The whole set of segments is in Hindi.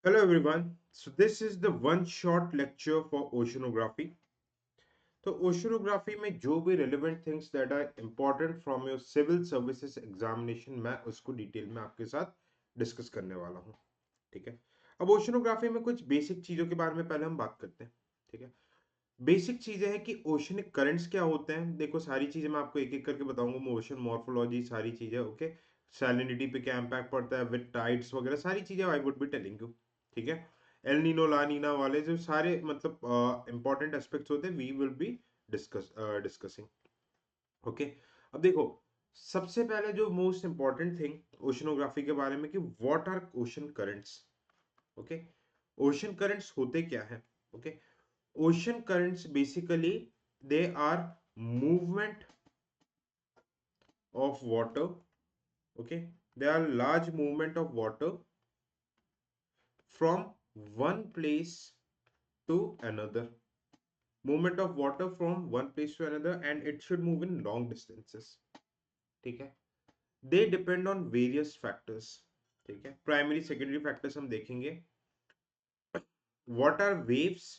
Hello everyone. So this is the one short lecture for oceanography. तो ओशनोग्राफी में जो भी relevant things that are important from your civil services examination मैं उसको डिटेल में आपके साथ डिस्कस करने वाला हूँ. ठीक है. अब ओशनोग्राफी में कुछ बेसिक चीजों के बारे में पहले हम बात करते हैं. ठीक है. बेसिक चीजें हैं कि ओशनिक करंट्स क्या होते हैं. देखो सारी चीजें मैं आपको एक एक करके बताऊंगा. ओशन मॉर्फोलॉजी सारी चीजें. ओके. सैलिनिटी पे क्या इम्पैक्ट पड़ता है विद टाइड्स वगैरह सारी चीजें I would be telling you. ठीक है. एल नीनो ला नीना वाले जो सारे मतलब इंपॉर्टेंट एस्पेक्ट्स होते हैं we will be discussing. Okay. अब देखो सबसे पहले जो मोस्ट इंपॉर्टेंट थिंग ओशनोग्राफी के बारे में कि what are ocean currents. Okay. Ocean currents होते क्या है. Okay. ocean currents basically they are movement of water. Okay. They are large movement of water from one place to another. Movement of water from one place to another and it should move in long distances. ठीक है. They depend on various factors. ठीक है. Primary secondary factors हम देखेंगे. What are waves.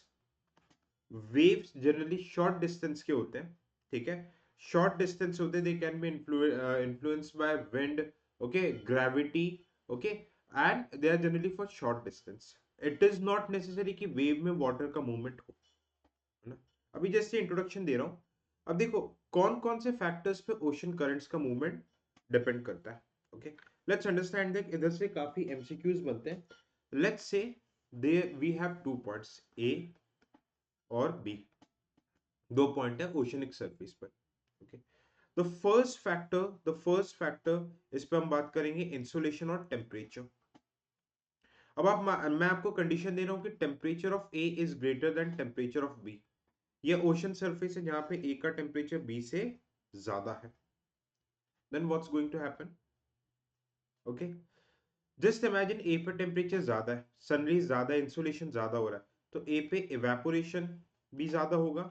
Waves generally short distance के होते हैं. ठीक है. शॉर्ट डिस्टेंस होते हैं. They can be influenced by wind. Okay. Gravity. Okay. And they are generally for short distance. It is not necessary कि वेव में वाटर का मूवमेंट हो. है ना. अभी जस्ट ये इंट्रोडक्शन दे रहा हूं. अब देखो कौन कौन से फैक्टर्स पे ओशन करंट्स का मूवमेंट डिपेंड करता है. ओके. Let's understand that. इधर से काफी एमसीक्यूज बनते हैं. Let's say they we have two points A और बी. दो पॉइंट है ओशनिक सरफेस पर. ओके. द फर्स्ट फैक्टर इस पे हम बात करेंगे इंसुलेशन और टेम्परेचर. अब मैं आपको कंडीशन दे रहा हूं कि temperature of A is greater than temperature of B. ये ओशन सरफेस है जहां पे ए का टेम्परेचर बी से ज्यादा है. Then what's going to happen. Okay. Just imagine A पे टेम्परेचर ज्यादा है. सनरेज ज्यादा है. इंसुलेशन ज्यादा हो रहा है. तो ए पे इवेपोरेशन भी ज्यादा होगा.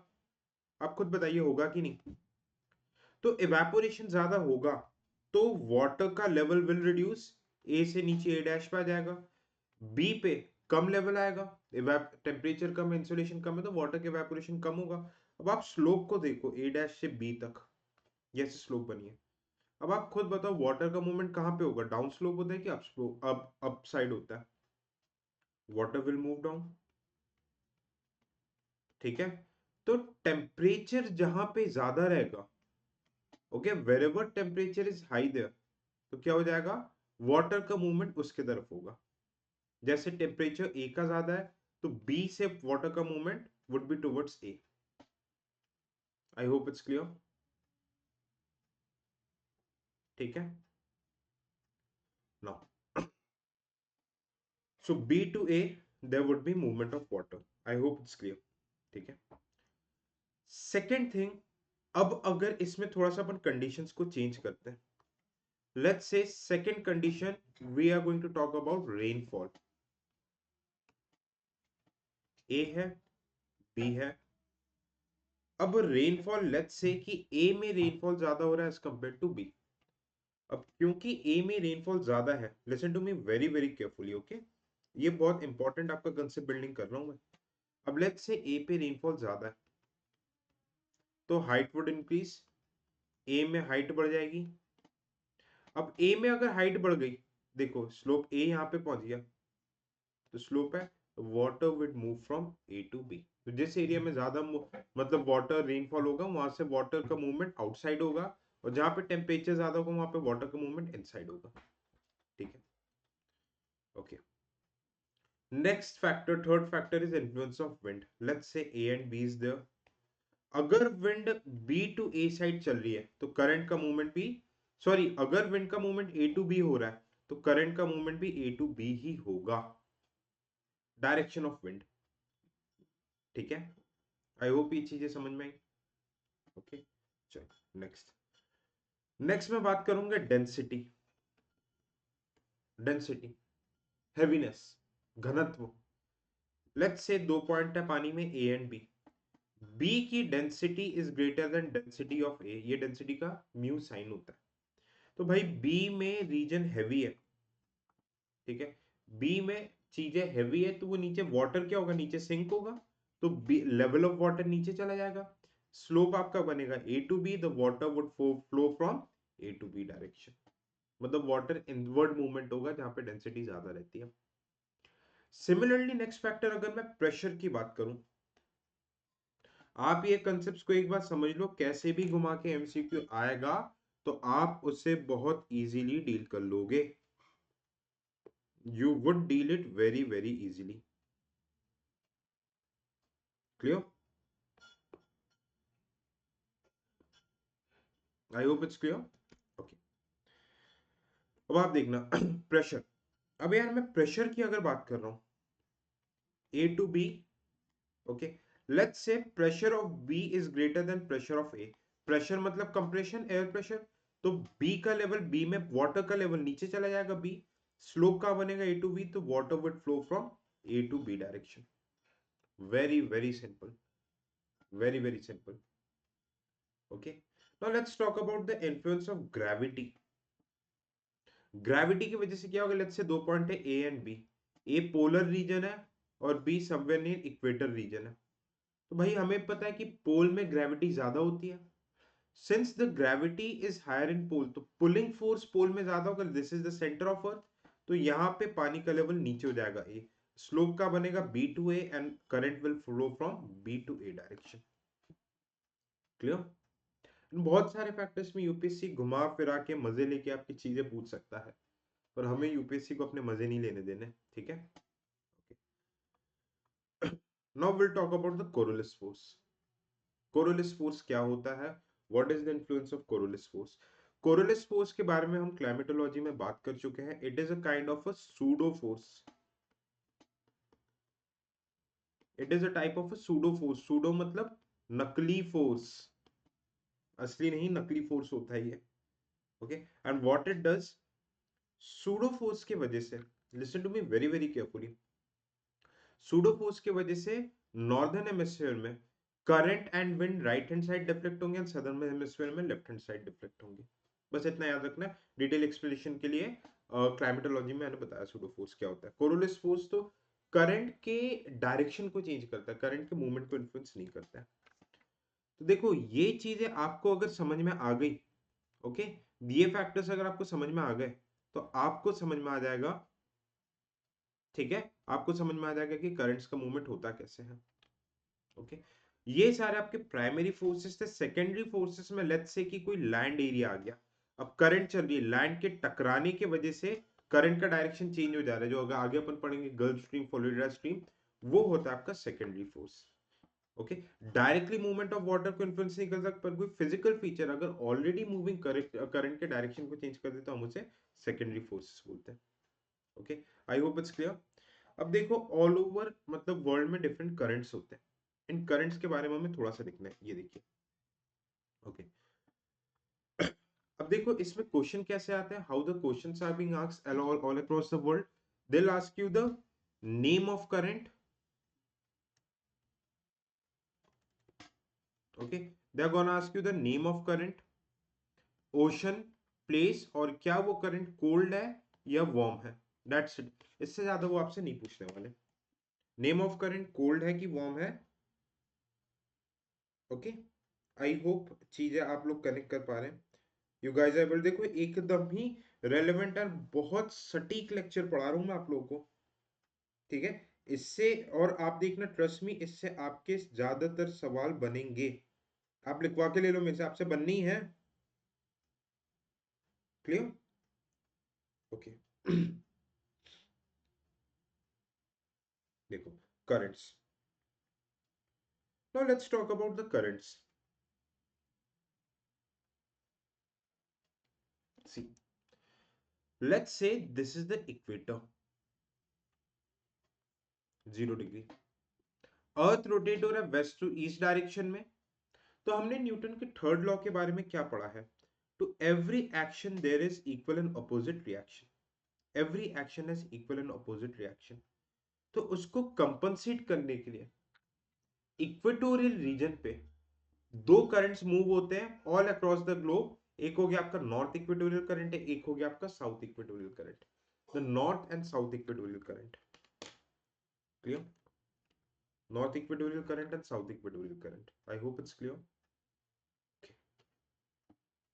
आप खुद बताइए होगा कि नहीं. तो इवेपोरेशन ज्यादा होगा तो वाटर का लेवल विल रिड्यूस. ए से नीचे ए डैश पे आ जाएगा. बी पे कम लेवल आएगा. टेम्परेचर कम है इंसुलेशन कम है तो वाटर के इवेपोरेशन कम होगा. अब आप स्लोप को देखो ए डैश से बी तक जैसे स्लोप बनी है. अब आप खुद बताओ वाटर का मूवमेंट कहाँ पे होगा. डाउन स्लोप होता है कि अप स्लोप अप साइड होता है. Water will move down. ठीक है. तो टेम्परेचर जहां पे ज्यादा रहेगा. Okay. Wherever temperature is high there तो क्या हो जाएगा. वाटर का मूवमेंट उसके तरफ होगा. जैसे टेम्परेचर ए का ज्यादा है तो बी से वाटर का movement would be towards A. I hope it's clear. ठीक है. Now so B to A there would be movement of water. I hope it's clear. ठीक है. Second thing. अब अगर इसमें थोड़ा सा अपन कंडीशंस को चेंज करते हैं. Let's say second condition we are going to talk about rainfall. A है बी है. अब रेनफॉल लेट्स से कि ए में रेनफॉल ज्यादा हो रहा है एज कंपेयर टू बी. अब क्योंकि ए में रेनफॉल ज्यादा है listen to me very very carefully. Okay. ये बहुत इंपॉर्टेंट आपका कंसेप्ट बिल्डिंग कर रहा हूं मैं. अब लेट्स से ए पे रेनफॉल ज्यादा है तो हाइट वुड इंक्रीज. ए में हाइट बढ़ जाएगी. अब ए में अगर हाइट बढ़ गई देखो स्लोप ए यहाँ पे पहुंच गया तो स्लोप है water would move from A to B. तो जिस एरिया में ज्यादा मतलब वाटर रेनफॉल होगा वहां से वाटर का मूवमेंट आउटसाइड होगा. और जहां पे टेम्परेचर ज्यादा होगा वहां पे वाटर का मूवमेंट इनसाइड होगा. ठीक है. Okay. Next factor third factor is influence of wind. Let's say A and B is there. अगर wind B to A side चल रही है तो करंट का मूवमेंट भी सॉरी अगर विंड का मूवमेंट ए टू बी हो रहा है तो करंट का मूवमेंट भी ए टू बी ही होगा. Direction of wind. ठीक है. आई होप ये चीजें समझ में आई. ओके. चलो नेक्स्ट. नेक्स्ट मैं बात करूंगा डेंसिटी. डेंसिटी हैवीनेस घनत्व. लेट्स से दो पॉइंट है पानी में ए एंड बी. बी की density is greater than density of A. ये डेंसिटी का म्यू साइन होता है. तो भाई बी में रीजन हैवी है. ठीक है. बी में चीजें हैवी है तो वो नीचे वाटर क्या होगा, नीचे सिंक होगा, तो लेवल ऑफ वाटर नीचे चला जाएगा। स्लोप आपका बनेगा A to B, the water would flow from A to B direction, मतलब वाटर इनवर्ड मूवमेंट होगा जहां पे डेंसिटी ज्यादा रहती है। सिमिलरली नेक्स्ट फैक्टर अगर मैं प्रेशर की बात करूं, आप ये कंसेप्ट को एक बार समझ लो, कैसे भी घुमा के एमसीक्यू आएगा तो आप उससे बहुत इजीली डील कर लोगे, you would deal it very easily. Clear? I hope it's clear. Okay. अब आप देखना प्रेशर। अब यार मैं प्रेशर की अगर बात कर रहा हूं, A to B, okay, let's say pressure of B is greater than pressure of A. Pressure मतलब कंप्रेशन, एयर प्रेशर, तो B का लेवल, B में वाटर का लेवल नीचे चला जाएगा, B स्लोप का बनेगा A to B, तो water would flow from A to B direction. Very simple, very simple. Okay, now let's talk about the influence of gravity. Gravity की वजह से क्या होगा, लेट्स से दो पॉइंट है A and B, A polar region है और B somewhere in equator region है। तो भाई हमें पता है कि पोल में ग्रेविटी ज्यादा होती है, since the gravity is higher in pole, तो पुलिंग फोर्स पोल में ज्यादा होगा, this is the centre of earth, तो यहाँ पे पानी का लेवल नीचे हो जाएगा, ए स्लोप का बनेगा B to A and current will flow from B to A direction. Clear? बहुत सारे फैक्टर्स में यूपीएससी घुमा फिरा के मजे लेके आपकी चीजें पूछ सकता है, पर हमें यूपीएससी को अपने मजे नहीं लेने देने, ठीक है? Now will talk about the Coriolis force. Coriolis force क्या होता है, what is the influence of Coriolis force? Coriolis force के बारे में हम क्लाइमेटोलॉजी में बात कर चुके हैं। It is a kind of a pseudo force, it is a type of a pseudo force. Pseudo मतलब नकली फोर्स, असली नहीं, नकली फोर्स होता है ये। Okay, and what it does, pseudo force की वजह से, listen to me very carefully, pseudo force की वजह से नॉर्दर्न हेमिस्फीयर में current and wind right hand side deflect होंगे एंड सदर्न हेमिस्फीयर में लेफ्ट हैंड साइड डिफ्लेक्ट होंगे। बस इतना याद रखना, डिटेल एक्सप्लेनेशन के लिए क्लाइमेटोलॉजी में मैंने बताया सूडो फोर्स क्या होता है। कोरोलिस फोर्स तो करंट के डायरेक्शन को चेंज करता है, करंट के मूवमेंट को इन्फ्लुएंस नहीं करता है। तो देखो ये चीजें आपको अगर समझ में आ गई, ओके, ये फैक्टर्स अगर आपको समझ में आ गए तो आपको समझ में आ जाएगा, ठीक है, आपको समझ में आ जाएगा कि करंट्स का मूवमेंट होता कैसे है। ओके, ये सारे आपके प्राइमरी फोर्सेस थे। सेकेंडरी फोर्सेस में लेट्स से कि कोई लैंड एरिया आ गया, अब करंट चल रही है, लैंड के टकराने की वजह से करंट का डायरेक्शन चेंज हो जा रहा है, जो अगर आगे अपन पढ़ेंगे गल्फ स्ट्रीम, फ्लोरिडा स्ट्रीम, वो होता है आपका secondary force. Okay, directly movement of water को इन्फ्लुएंस नहीं कर सकता, पर कोई फिजिकल फीचर अगर ऑलरेडी मूविंग करंट के डायरेक्शन को चेंज कर दे तो हम उसे सेकेंडरी फोर्सेस बोलते हैं। Okay, I hope it's clear. अब देखो ऑल ओवर मतलब वर्ल्ड में डिफरेंट करंट्स होते हैं, इन करंट्स के बारे में हमें थोड़ा सा देखना है, ये देखिए। ओके, अब देखो इसमें क्वेश्चन कैसे आते हैं, how the questions are being asked all across the world. They will ask you the name of current, okay, they are gonna ask you the name of current, ocean, place, और क्या वो करंट कोल्ड है या वार्म है, दैट्स इट। इससे ज्यादा वो आपसे नहीं पूछने वाले। नेम ऑफ करंट कोल्ड है कि वार्म है। ओके, आई होप चीजें आप लोग कनेक्ट कर पा रहे हैं। यू गाइस आर, देखो एकदम ही रेलेवेंट और बहुत सटीक लेक्चर पढ़ा रहा हूं मैं आप लोगों को, ठीक है? इससे, और आप देखना ट्रस्ट मी, इससे आपके ज्यादातर सवाल बनेंगे। आप लिखवा के ले लो मेरे से, आपसे बननी ही है। क्लियर? ओके। देखो currents, now let's talk about the currents. See, let's say this is the equator, 0 degree, earth rotate हो रहा है वेस्ट टू ईस्ट डायरेक्शन में। तो हमने न्यूटन के थर्ड लॉ के बारे में क्या पढ़ा है, to every action there is equal and opposite reaction, every action has equal and opposite reaction. तो उसको कंपनसेट करने के लिए इक्वेटोरियल रीजन पे दो करंट्स मूव होते हैं ऑल अक्रॉस द ग्लोब। एक हो गया आपका नॉर्थ इक्वेटोरियल करंट है, एक हो गया आपका south equatorial current, the north and south equatorial current. Clear? North equatorial current and south equatorial current. I hope it's clear. Okay.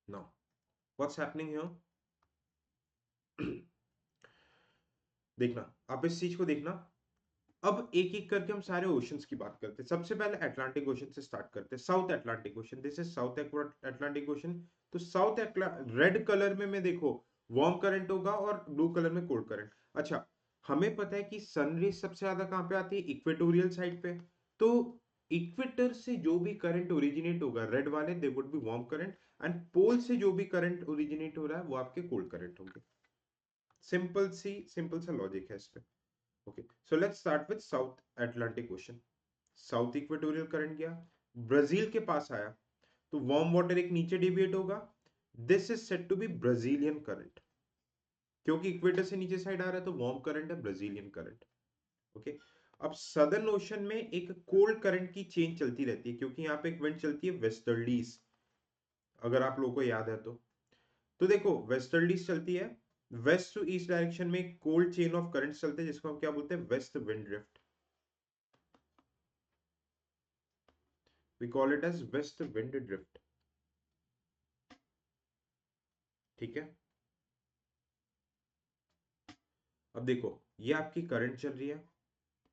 Now, what's happening here? देखना, आप इस चीज को देखना। अब एक एक करके हम सारे ओशंस की बात करते हैं। सबसे पहले अटलांटिक ओशन से स्टार्ट करते हैं। South Atlantic ocean, this is south Atlantic ocean. तो साउथ रेड कलर में देखो वार्म करंट होगा और ब्लू कलर में कोल्ड करंट। अच्छा, हमें पता है कि सन रेज सबसे ज्यादा कहां पे आती है? इक्वेटोरियल साइड पे। तो इक्वेटर से जो भी करंट ओरिजिनेट होगा, रेड वाले, they would be warm current, and pole से जो भी करंट ओरिजिनेट हो रहा है वो आपके कोल्ड करंट होंगे। सिंपल सा लॉजिक है इस पे। Okay, so let's start with South Atlantic Ocean. South equatorial current गया, ब्राजील के पास आया, तो वार्म वाटर एक नीचे डिविएट होगा। This is set to be Brazilian current, क्योंकि इक्वेटर से नीचे साइड आ रहा है तो वार्म करंट है, ब्राजीलियन करंट। ओके, अब सदर्न ओशन में एक कोल्ड करंट की चेन चलती रहती है, क्योंकि यहाँ पे एक विंड चलती है वेस्टर्लीज, अगर आप लोगों को याद है तो देखो वेस्टर्लीज चलती है, वेस्ट टू ईस्ट डायरेक्शन में कोल्ड चेन ऑफ करंट चलते हैं, जिसको हम क्या बोलते हैं? Waste wind drift. We call it as west wind drift. ठीक है, अब देखो ये आपकी करंट चल रही है,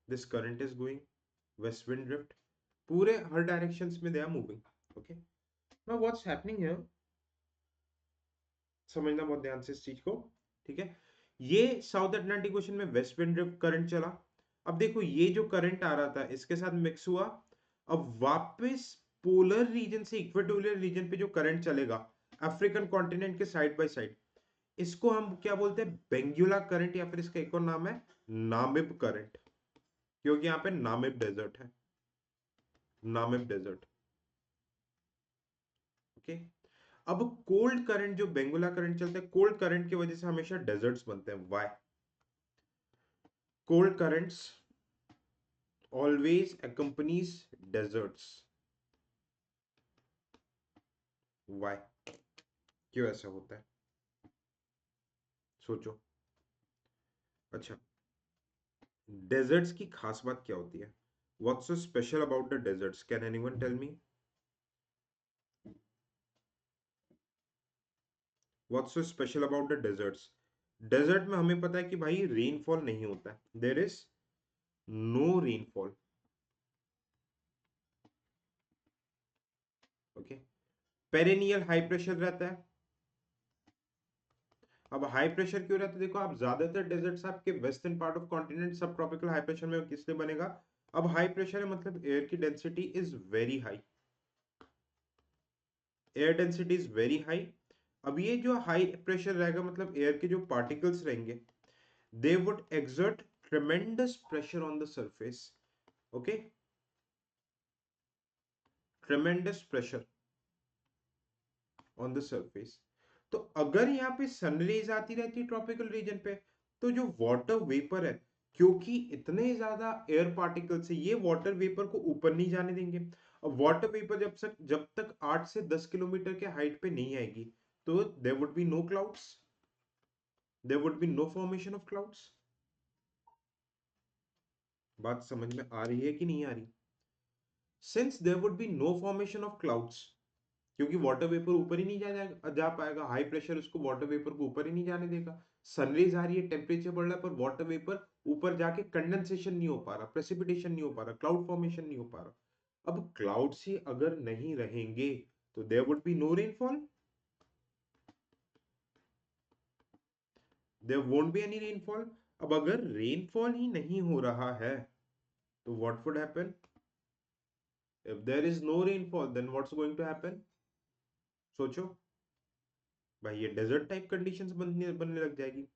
this current is going west wind drift, पूरे हर डायरेक्शंस में they are moving. Okay, now what's happening here, समझना बहुत ध्यान से इस चीज को। ठीक है, ये साउथ अटलांटिक ओशन में वेस्ट विंड ड्रिफ्ट करंट चला। अब देखो ये जो करंट आ रहा था इसके साथ मिक्स हुआ, अब वापस पोलर रीजन से इक्वेटोरियल रीजन पे जो करंट चलेगा अफ्रीकन कॉन्टिनेंट के साइड बाय साइड, इसको हम क्या बोलते हैं? बेंगुला करंट, या फिर इसका एक और नाम है नामिब करंट, क्योंकि यहाँ पे नामिब डेजर्ट है, नामिब डेजर्ट। ओके, अब कोल्ड करंट जो बेंगुला करंट चलता है, कोल्ड करंट की वजह से हमेशा डेजर्ट्स बनते हैं। Why? Cold currents always accompanies deserts. Why? क्यों ऐसा होता है? सोचो। अच्छा, डेजर्ट्स की खास बात क्या होती है? What's so special about the deserts? Can anyone tell me what's so special about the deserts? Desert में हमें पता है कि भाई रेनफॉल नहीं होता है, there is no rainfall. Okay, perennial high pressure रहता है। अब हाई प्रेशर क्यों रहता है? देखो, आप ज्यादातर डेजर्ट्स आपके वेस्टर्न पार्ट ऑफ कॉन्टिनेंट सब ट्रॉपिकल हाई प्रेशर में किसलिए बनेगा? अब हाई प्रेशर है मतलब एयर की density is very high, air density is very high. अब ये जो हाई प्रेशर रहेगा मतलब एयर के जो पार्टिकल्स रहेंगे, they would exert tremendous pressure on the surface. Okay, tremendous pressure on the surface. तो अगर यहाँ पे सनरेज आती रहती है ट्रॉपिकल रीजन पे, तो जो वाटर वेपर है, क्योंकि इतने ज्यादा एयर पार्टिकल से ये वाटर वेपर को ऊपर नहीं जाने देंगे। अब वाटर वेपर जब तक 8 से 10 किलोमीटर के हाइट पे नहीं आएगी, तो there would be no clouds, there would be no formation of clouds. बात समझ में आ रही है कि नहीं आ रही? Since there would be no formation of clouds, क्योंकि वाटर वेपर ऊपर ही नहीं जा पाएगा, हाई प्रेशर उसको वाटर वेपर को ऊपर ही नहीं जाने देगा। सनरेज आ रही है, टेम्परेचर बढ़ रहा है, पर वाटर वेपर ऊपर जाके कंडेंसेशन नहीं हो पा रहा, प्रेसिपिटेशन नहीं हो पा रहा, क्लाउड फॉर्मेशन नहीं हो पा रहा। अब क्लाउड्स ही अगर नहीं रहेंगे तो there would be no rainfall, there won't be any rainfall. अब अगर रेनफॉल ही नहीं हो रहा है तो what would happen? If there is no rainfall then what's going to happen? सोचो भाई, ये डेजर्ट टाइप कंडीशंस बनने लग जाएगी।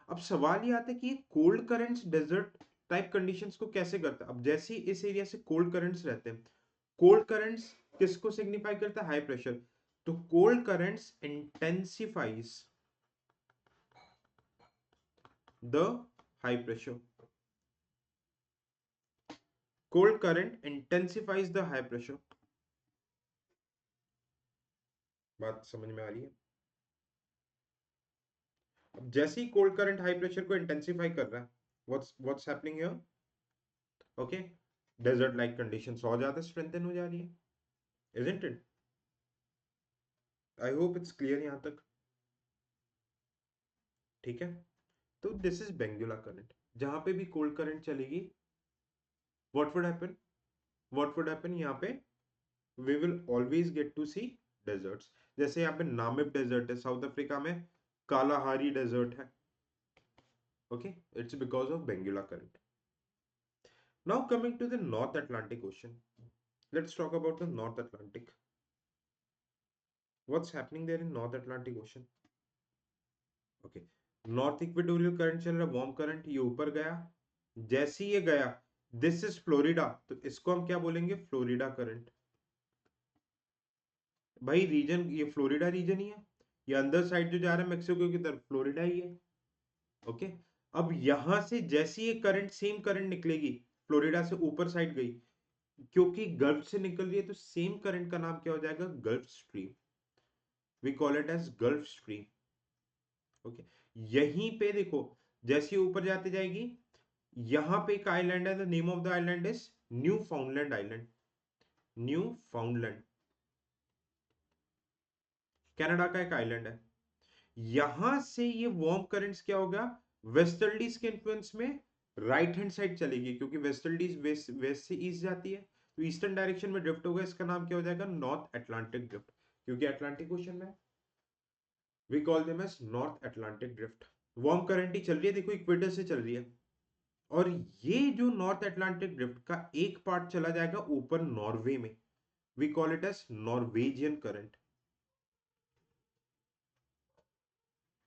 अब सवाल ये आता है कि ये cold currents desert type conditions को कैसे करता है? अब जैसे ही इस एरिया से कोल्ड करंट्स रहते हैं, कोल्ड करंट्स किसको सिग्निफाई करता है? High pressure. तो cold currents intensifies the high pressure, cold current intensifies the high pressure. बात समझ में आ रही है? अब जैसे ही कोल्ड करंट हाई प्रेशर को इंटेंसिफाई कर रहा है, what's happening here? Okay, desert like conditions और ज्यादा स्ट्रेंथन हो जा रही है, isn't it? I hope it's clear यहां तक। ठीक है, तो दिस इज बेंगुला करंट। जहां पे भी कोल्ड करंट चलेगी, व्हाट वुड हैपन, यहाँ पे we will always get to see deserts. जैसे यहाँ पे नामिब डेजर्ट है साउथ अफ्रीका में, कालाहारी डेजर्ट है। Okay, it's because of Benguela current. Now coming to the North Atlantic ocean, let's talk about the North Atlantic. What's happening there in North Atlantic ocean? Okay, north equatorial current चल रहा है, वार्म करंट, ये ऊपर गया। जैसे ही ये गया, दिस इज फ्लोरिडा, तो इसको हम क्या बोलेंगे? Florida current. भाई रीजन ये फ्लोरिडा रीजन ही है, ये अंदर साइड जो जा रहा है मेक्सिको की तरफ, फ्लोरिडा ही है। ओके, अब यहां से जैसी ये करंट, सेम करंट निकलेगी, फ्लोरिडा से ऊपर साइड गई, क्योंकि गल्फ से निकल रही है, तो सेम करंट का नाम क्या हो जाएगा? Gulf Stream. We call it as Gulf Stream. Okay, यहीं पे देखो, जैसे ऊपर जाते जाएगी, यहां पे एक आइलैंड है, the name of the island is new फाउंडलैंड island. New फाउंडलैंड Canada का एक आइलैंड है। यहां से ये वार्म करंट्स क्या होगा? वेस्टर्लीज के इन्फ्लुएंस में राइट हैंड साइड चलेगी, क्योंकि वेस्टर्लीज वेस्ट वेस्ट से ईस्ट जाती है, तो ईस्टर्न डायरेक्शन में ड्रिफ्ट होगा। इसका नाम क्या हो जाएगा? नॉर्थ अटलांटिक ड्रिफ्ट, क्योंकि अटलांटिक ओशन में we call them as North Atlantic drift. Warm current ही चल रही है, देखो इक्वेटर से चल रही है, और ये जो नॉर्थ अटलांटिक ड्रिफ्ट का एक पार्ट चला जाएगा ऊपर नॉर्वे में, we call it as Norwegian current.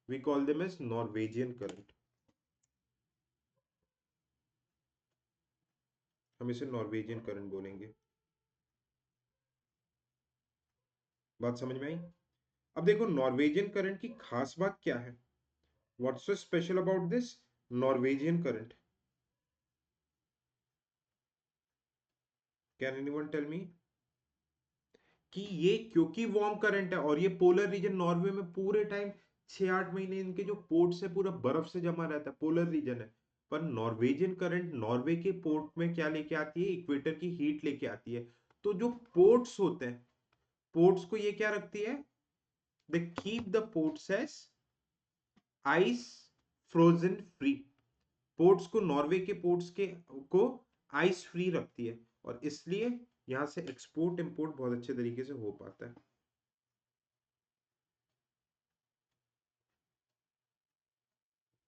We call them as Norwegian current. हम इसे नॉर्वेजियन करंट बोलेंगे। बात समझ में आई? अब देखो नॉर्वेजियन करंट की खास बात क्या है, what's so special about this Norwegian current? Can anyone tell me? कि ये क्योंकि वार्म करंट है, और ये पोलर रीजन नॉर्वे में पूरे टाइम 6-8 महीने इनके जो पोर्ट है पूरा बर्फ से जमा रहता है, पोलर रीजन है। पर नॉर्वेजियन करंट नॉर्वे के पोर्ट में क्या लेके आती है? इक्वेटर की हीट लेके आती है। तो जो पोर्ट्स होते हैं, पोर्ट्स को ये क्या रखती है? They keep the ports as ice frozen free. Ports को, नॉर्वे के पोर्ट्स के को आइस फ्री रखती है, और इसलिए यहां से एक्सपोर्ट इंपोर्ट बहुत अच्छे तरीके से हो पाता है।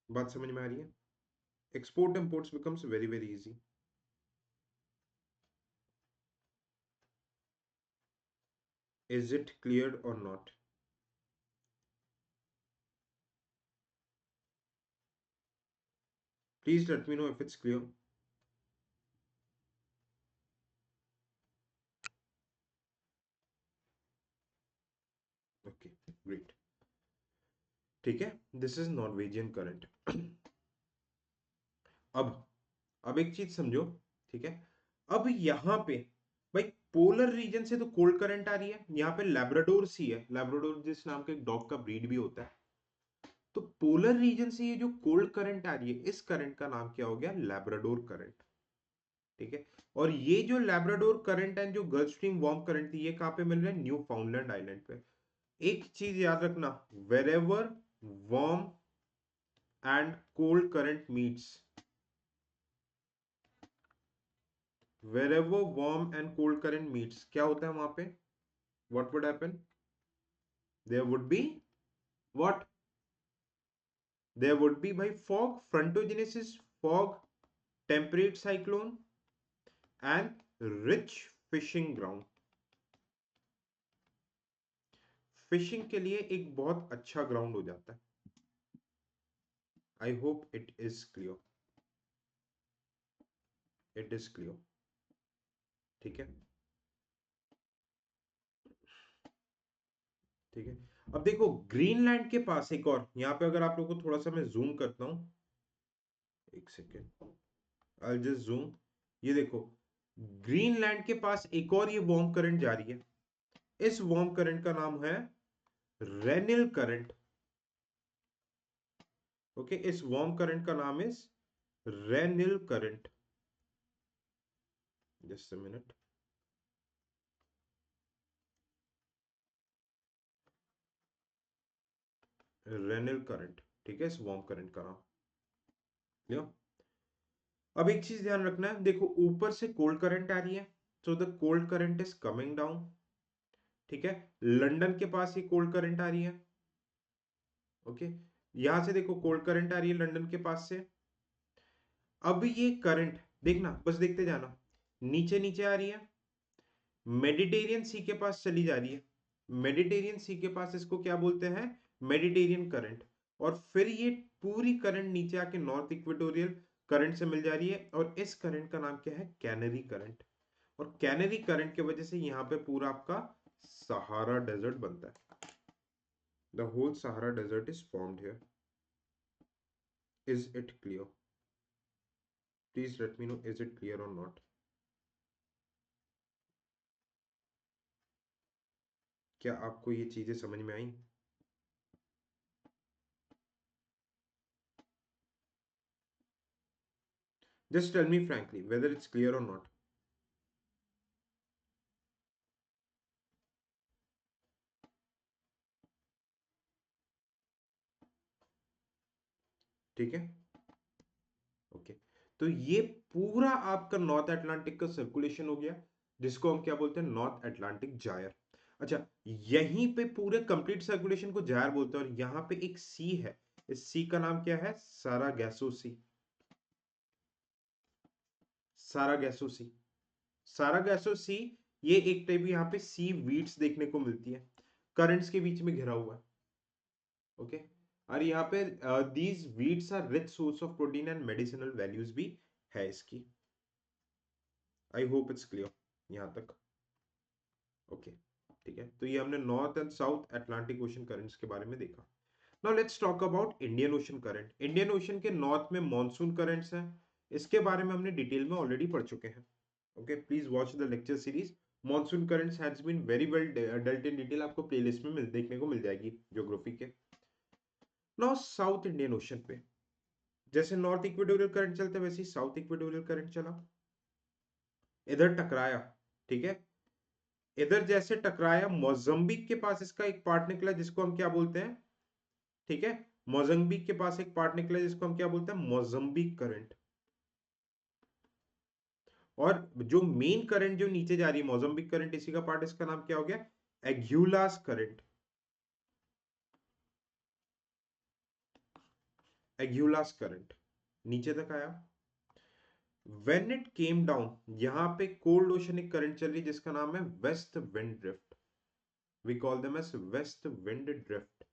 बात समझ में आ रही है? Export imports becomes very very easy. Is it clear और not? Please let me know if it's clear. Okay, great. ठीक है, दिस इज नॉर्वेजियन करंट। अब अब एक चीज समझो, ठीक है? अब यहां पे भाई पोलर रीजन से तो कोल्ड करंट आ रही है, यहाँ पे लैब्राडोर सी है, लैब्राडोर जिस नाम के एक डॉग का ब्रीड भी होता है। तो पोलर रीजन से ये जो कोल्ड करंट आ रही है, इस करंट का नाम क्या हो गया? Labrador current. ठीक है, और ये जो लैब्राडोर करंट है, जो गल्फ स्ट्रीम वार्म करंट थी, ये कहां पे मिल रहा है? न्यू फाउंडलैंड आइलैंड पे। एक चीज याद रखना, wherever warm and cold current meets, wherever warm and cold current meets, क्या होता है वहां पे? what would happen? there would be what? there would be by fog, frontogenesis, fog, temperate cyclone and rich fishing ground। Fishing के लिए एक बहुत अच्छा ग्राउंड हो जाता है। I hope it is clear. It is clear. ठीक है, ठीक है। अब देखो ग्रीनलैंड के पास एक और, यहां पे अगर आप लोगों को थोड़ा सा मैं जूम करता हूं, एक सेकेंड, आई जस्ट जूम। ये देखो ग्रीनलैंड के पास एक और ये वार्म करंट जा रही है। इस वार्म करंट का नाम है रेनिल करंट। ओके, इस वार्म करंट का नाम is Rennell current. Just a minute. Rennell current, ठीक है, इस वार्म करंट का नाम लियो। अब एक चीज ध्यान रखना है, देखो ऊपर से कोल्ड करंट आ रही है, so the cold current is coming down, ठीक है। लंदन के पास ये कोल्ड करंट आ रही है, ओके। यहां से देखो कोल्ड करंट आ रही है लंदन के पास से। अब ये करंट देखना, बस देखते जाना, नीचे नीचे आ रही है, मेडिटेरियन सी के पास चली जा रही है, मेडिटेरियन सी के पास, इसको क्या बोलते हैं, मेडिटेरियन करंट। और फिर ये पूरी करंट नीचे आके नॉर्थ इक्वेटोरियल करंट से मिल जा रही है, और इस करंट का नाम क्या है, कैनरी करंट। और कैनरी करंट की वजह से यहाँ पे पूरा आपका सहारा डेजर्ट बनता है। The whole Sahara desert is formed here. Is it clear? Please let me know, is it clear और नॉट? क्या आपको ये चीजें समझ में आई? Just tell me frankly whether it's clear और नॉट। ठीक है, ओके। तो ये पूरा आपका नॉर्थ अटलांटिक का सर्कुलेशन हो गया, जिसको हम क्या बोलते हैं, नॉर्थ अटलांटिक जायर। अच्छा, यहीं पे पूरे कंप्लीट सर्कुलेशन को जायर बोलते हैं, और यहां पे एक सी है, इस सी का नाम क्या है, सारागैसो सी। सारागैसो सी, सारागैसो सी, ये एक टाइप यहाँ पे सी वीड्स देखने को मिलती है, करंट्स के बीच में घिरा हुआ है, ओके। और यहाँ पे these weeds are rich source of protein and medicinal values भी है इसकी। आई होप इट्स क्लियर यहाँ तक, ओके। ठीक है, तो ये हमने north and south Atlantic ocean currents के बारे में देखा। Now let's talk about Indian ocean current. Indian ocean के नॉर्थ में मॉनसून करंट्स हैं, इसके बारे में हमने डिटेल में ऑलरेडी पढ़ चुके हैं, okay. Please watch the lecture series, monsoon currents has been very well dealt in detail, आपको प्लेलिस्ट में देखने को मिल जाएगी ज्योग्राफी के। नाउ साउथ इंडियन ओशन पे, जैसे नॉर्थ इक्वेटोरियल करंट चलते वैसे ही साउथ इक्वेटोरियल करंट चला, इधर टकराया, ठीक है। इधर जैसे टकराया, मोजम्बिक के पास इसका एक पार्ट निकला जिसको हम क्या बोलते हैं, ठीक है, मोजम्बिक के पास एक पार्ट निकला जिसको हम क्या बोलते हैं, मोजम्बिक करंट। और जो मेन करंट जो नीचे जा रही है, मोजम्बिक करंट, इसी का पार्ट, इसका नाम क्या हो गया, एग्यूलास करंट। एग्यूलास करंट नीचे तक आया। व्हेन इट केम डाउन, यहां पे कोल्ड ओशनिक करंट चल रही है जिसका नाम है west wind drift. We call them as west wind drift,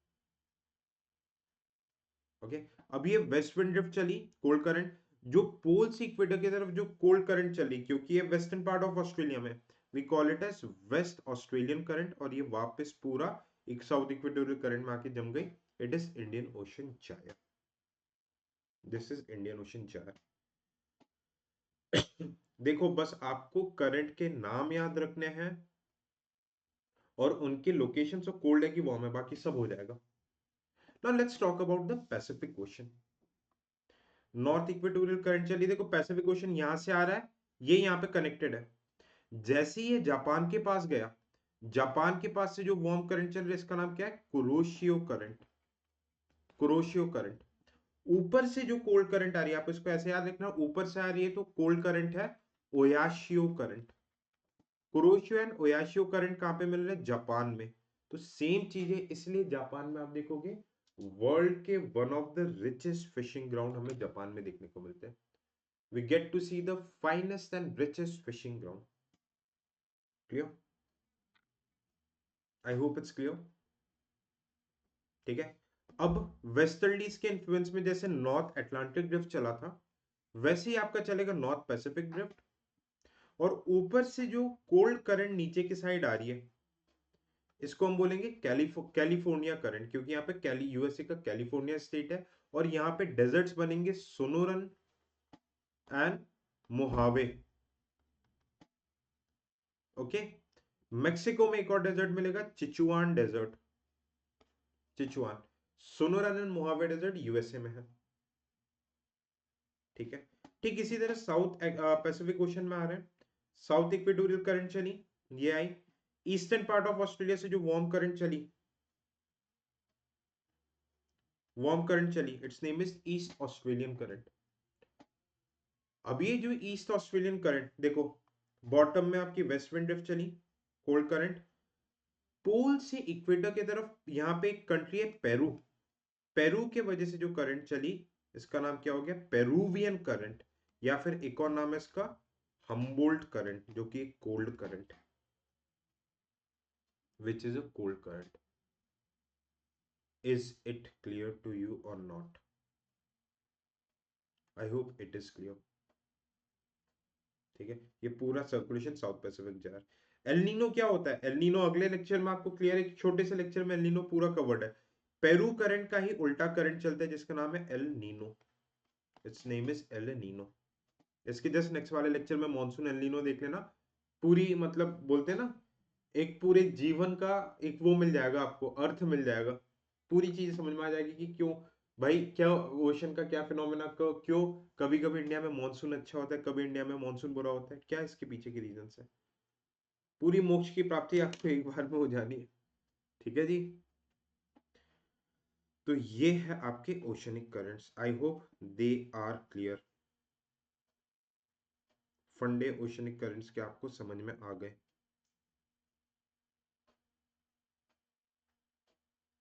okay. अब ये वेस्ट विंड ड्रिफ्ट चली, कोल्ड करंट, जो पोल से इक्वेटर की तरफ जो कोल्ड करंट चली, क्योंकि ये वेस्टर्न पार्ट ऑफ ऑस्ट्रेलिया में, we call it as west Australian current, और ये वापस पूरा एक साउथ इक्वेटोरियल करंट में आके जम गई। It is Indian ocean gyre, this is Indian ocean gyre. देखो बस आपको करंट के नाम याद रखने हैं और उनके लोकेशन और कोल्ड है कि वार्म है, बाकी सब हो जाएगा। Now let's talk about the Pacific ocean. North equatorial current चलिए, देखो पैसिफिक ओशन यहां से आ रहा है, ये यहां पे कनेक्टेड है। जैसे ही ये जापान के पास गया, जापान के पास से जो वार्म करंट चल रहा है, इसका नाम क्या है, कुरोशियो करंट। Kuroshio current. ऊपर से जो कोल्ड करंट आ रही है, आप इसको ऐसे याद रखना, ऊपर से आ रही है तो कोल्ड करंट है Oyashio current. Kuroshio and Oyashio current कहां पे मिल रहे हैं, जापान में। तो सेम चीज है, इसलिए जापान में आप देखोगे वर्ल्ड के one of the richest fishing ground हमें जापान में देखने को मिलते हैं। We get to see the finest and richest fishing ground. Clear? I hope it's clear. ठीक है। अब वेस्टर्लीज के इन्फ्लुएंस में जैसे नॉर्थ अटलांटिक ड्रिफ्ट चला था, वैसे ही आपका चलेगा नॉर्थ पैसिफिक ड्रिफ्ट। और ऊपर से जो कोल्ड करंट नीचे की साइड आ रही है, इसको हम बोलेंगे कैलिफोर्निया करंट, क्योंकि यहाँ पे यूएसए का कैलिफोर्निया स्टेट है, और यहाँ पे डेजर्ट्स बनेंगे Sonoran and Mojave, okay. Mexico में एक और डेजर्ट मिलेगा, Chihuahuan desert, Chihuahuan. Sonoran and Mojave desert USA में है, ठीक है। ठीक इसी तरह साउथ पैसिफिक ओशन में आ रहे हैं, साउथ इक्वेटोरियल करंट चली, ये आई। ईस्टर्न पार्ट ऑफ ऑस्ट्रेलिया से जो वार्म करंट चली, वार्म करंट चली, it's name is east Australian current. अब ये जो ईस्ट ऑस्ट्रेलियन करंट देखो, बॉटम में आपकी वेस्ट विंड ड्रिफ्ट चली, कोल्ड करंट, पोल से इक्वेटर की तरफ, यहाँ पे एक कंट्री है पेरू, पेरू के वजह से जो करंट चली, इसका नाम क्या हो गया, पेरूवियन करंट, या फिर एक और नाम है इसका हम्बोल्ट करंट, जो कि एक कोल्ड करंट है, which is a cold current. Is it clear to you और not? I hope it is clear. ठीक है, ये पूरा सर्कुलेशन साउथ पैसिफिक जा रहा है। एल नीनो क्या होता है? एल नीनो अगले लेक्चर में आपको क्लियर, एक छोटे से लेक्चर में एल नीनो पूरा कवर्ड है। पेरू करंट का ही उल्टा करंट चलता है जिसका नाम है El Nino, it's name is El Nino. इसके जस्ट नेक्स्ट वाले लेक्चर में मॉनसून एल नीनो देख लेना, पूरी मतलब बोलते हैं ना, एक पूरे जीवन का एक वो मिल जाएगा आपको, अर्थ मिल जाएगा, पूरी चीज समझ में आ जाएगी कि क्यों भाई, क्या ओशन का क्या फिनोमेना, क्यों कभी कभी इंडिया में मॉनसून अच्छा होता है, कभी इंडिया में मॉनसून बुरा होता है, क्या इसके पीछे के रीजन है। पूरी मोक्ष की प्राप्ति आपको एक बार में हो जानी है। ठीक है जी, तो ये है आपके oceanic currents. I hope they are clear. फंडे ओशनिक करंट्स के आपको समझ में आ गए?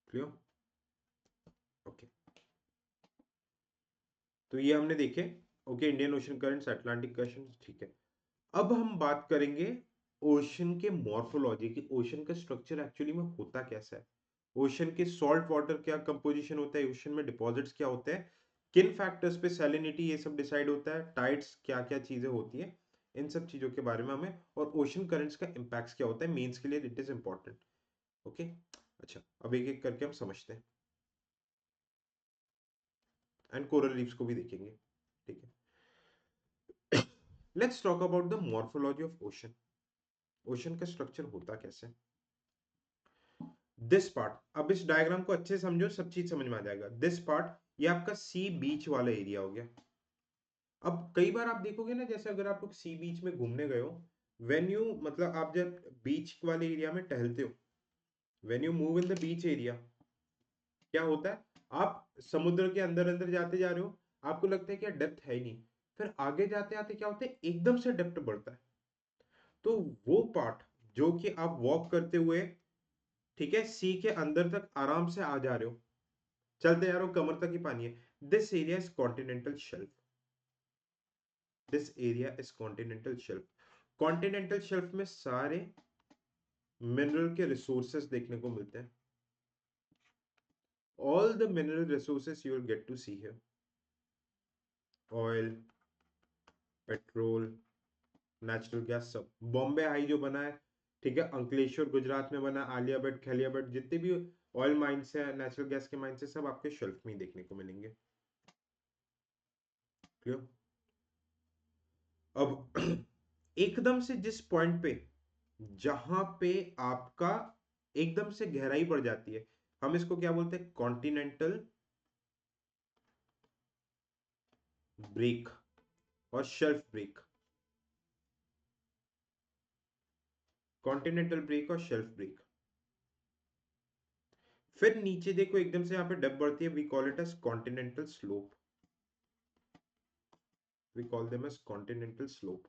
क्लियर? ओके, तो ये हमने देखे। Okay, Indian ocean currents, Atlantic currents, ठीक है। अब हम बात करेंगे ओशन के मॉर्फोलॉजी की, ओशन का स्ट्रक्चर एक्चुअली में होता कैसा है, ओशन के सॉल्ट वाटर क्या कंपोजिशन होता है, ओशन में डिपॉजिट्स क्या होते हैं, किन फैक्टर्स पे सैलिनिटी ये सब डिसाइड होता है, टाइड्स क्या क्या चीजें होती है, इन सब चीजों के बारे में हमें, और ओशन करंट्स का इंपैक्ट क्या होता है मेंस के लिए, इट इज इंपॉर्टेंट। ओके, अच्छा, अब एक एक करके हम समझते हैं, एंड कोरल रीफ्स को भी देखेंगे। ठीक है, let's talk about the morphology of ocean. Ocean का स्ट्रक्चर होता कैसे? दिस पार्ट, अब इस डायग्राम को अच्छे से समझो, सब चीज समझ में आ जाएगा। दिस पार्ट, ये आपका सी बीच वाला एरिया हो गया। अब कई बार आप देखोगे ना, जैसे अगर आप लोग सी बीच में घूमने गए हो, वेन यू मतलब आप जब बीच वाले एरिया में टहलते हो, when you move in the beach area, क्या होता है, आप समुद्र के अंदर अंदर जाते जा रहे हो, आपको लगता है कि डेप्थ है ही नहीं, फिर आगे जाते आते क्या होता है, एकदम से डेप्थ बढ़ता है। तो वो पार्ट जो कि आप वॉक करते हुए, ठीक है, सी के अंदर तक आराम से आ जा रहे हो, चलते जा रहे हो, कमर तक ही पानी है, this area is continental shelf. This area is continental shelf. Continental shelf में सारे मिनरल के रिसोर्सेस देखने को मिलते हैं। All the mineral resources you will get to see here, oil, petrol, natural gas, सब। बॉम्बे हाई जो बना है, ठीक है, अंकलेश्वर गुजरात में बना, आलिया भट्ट, खलिया भट्ट, जितने भी ऑयल माइंस है, नेचुरल गैस के माइंस है, सब आपके शेल्फ में ही देखने को मिलेंगे। क्लियर? अब एकदम से जिस पॉइंट पे, जहां पे आपका एकदम से गहराई बढ़ जाती है, हम इसको क्या बोलते हैं, कॉन्टिनेंटल ब्रेक और शेल्फ ब्रेक। कॉन्टिनेंटल ब्रेक और शेल्फ ब्रेक। फिर नीचे देखो, एकदम से यहां पे डेप्थ बढ़ती है, we call it as continental slope, we call them as continental slope.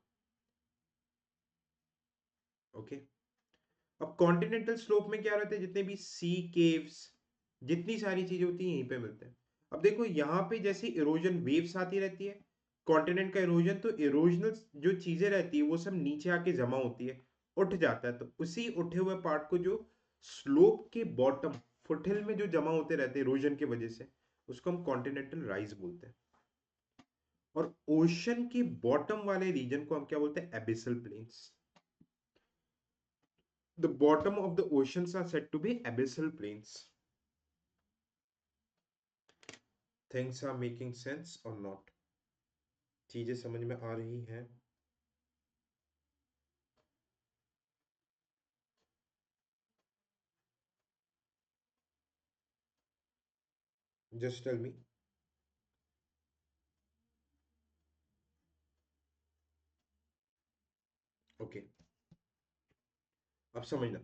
Okay, अब कॉन्टिनेंटल स्लोप में क्या रहता है, जितने भी सी केव्स, जितनी सारी चीजें होती हैं यहीं पे मिलते हैं। अब देखो यहाँ पे जैसे इरोजन वेव्स आती रहती है, कॉन्टिनेंट का इरोजन, तो इरोजनल जो चीजें रहती है वो सब नीचे आके जमा होती है, उठ जाता है, तो उसी उठे हुए पार्ट को जो स्लोप के बॉटम, फुटहिल में जो जमा होते रहते हैं इरोजन की वजह से, उसको हम कॉन्टिनेंटल राइज बोलते हैं। और ओशन के बॉटम वाले रीजन को हम क्या बोलते हैं, abyssal plains. The bottom of the oceans are said to be abyssal plains. Things are making sense or not? चीजें समझ में आ रही हैं? Just tell me. ओके, अब समझना।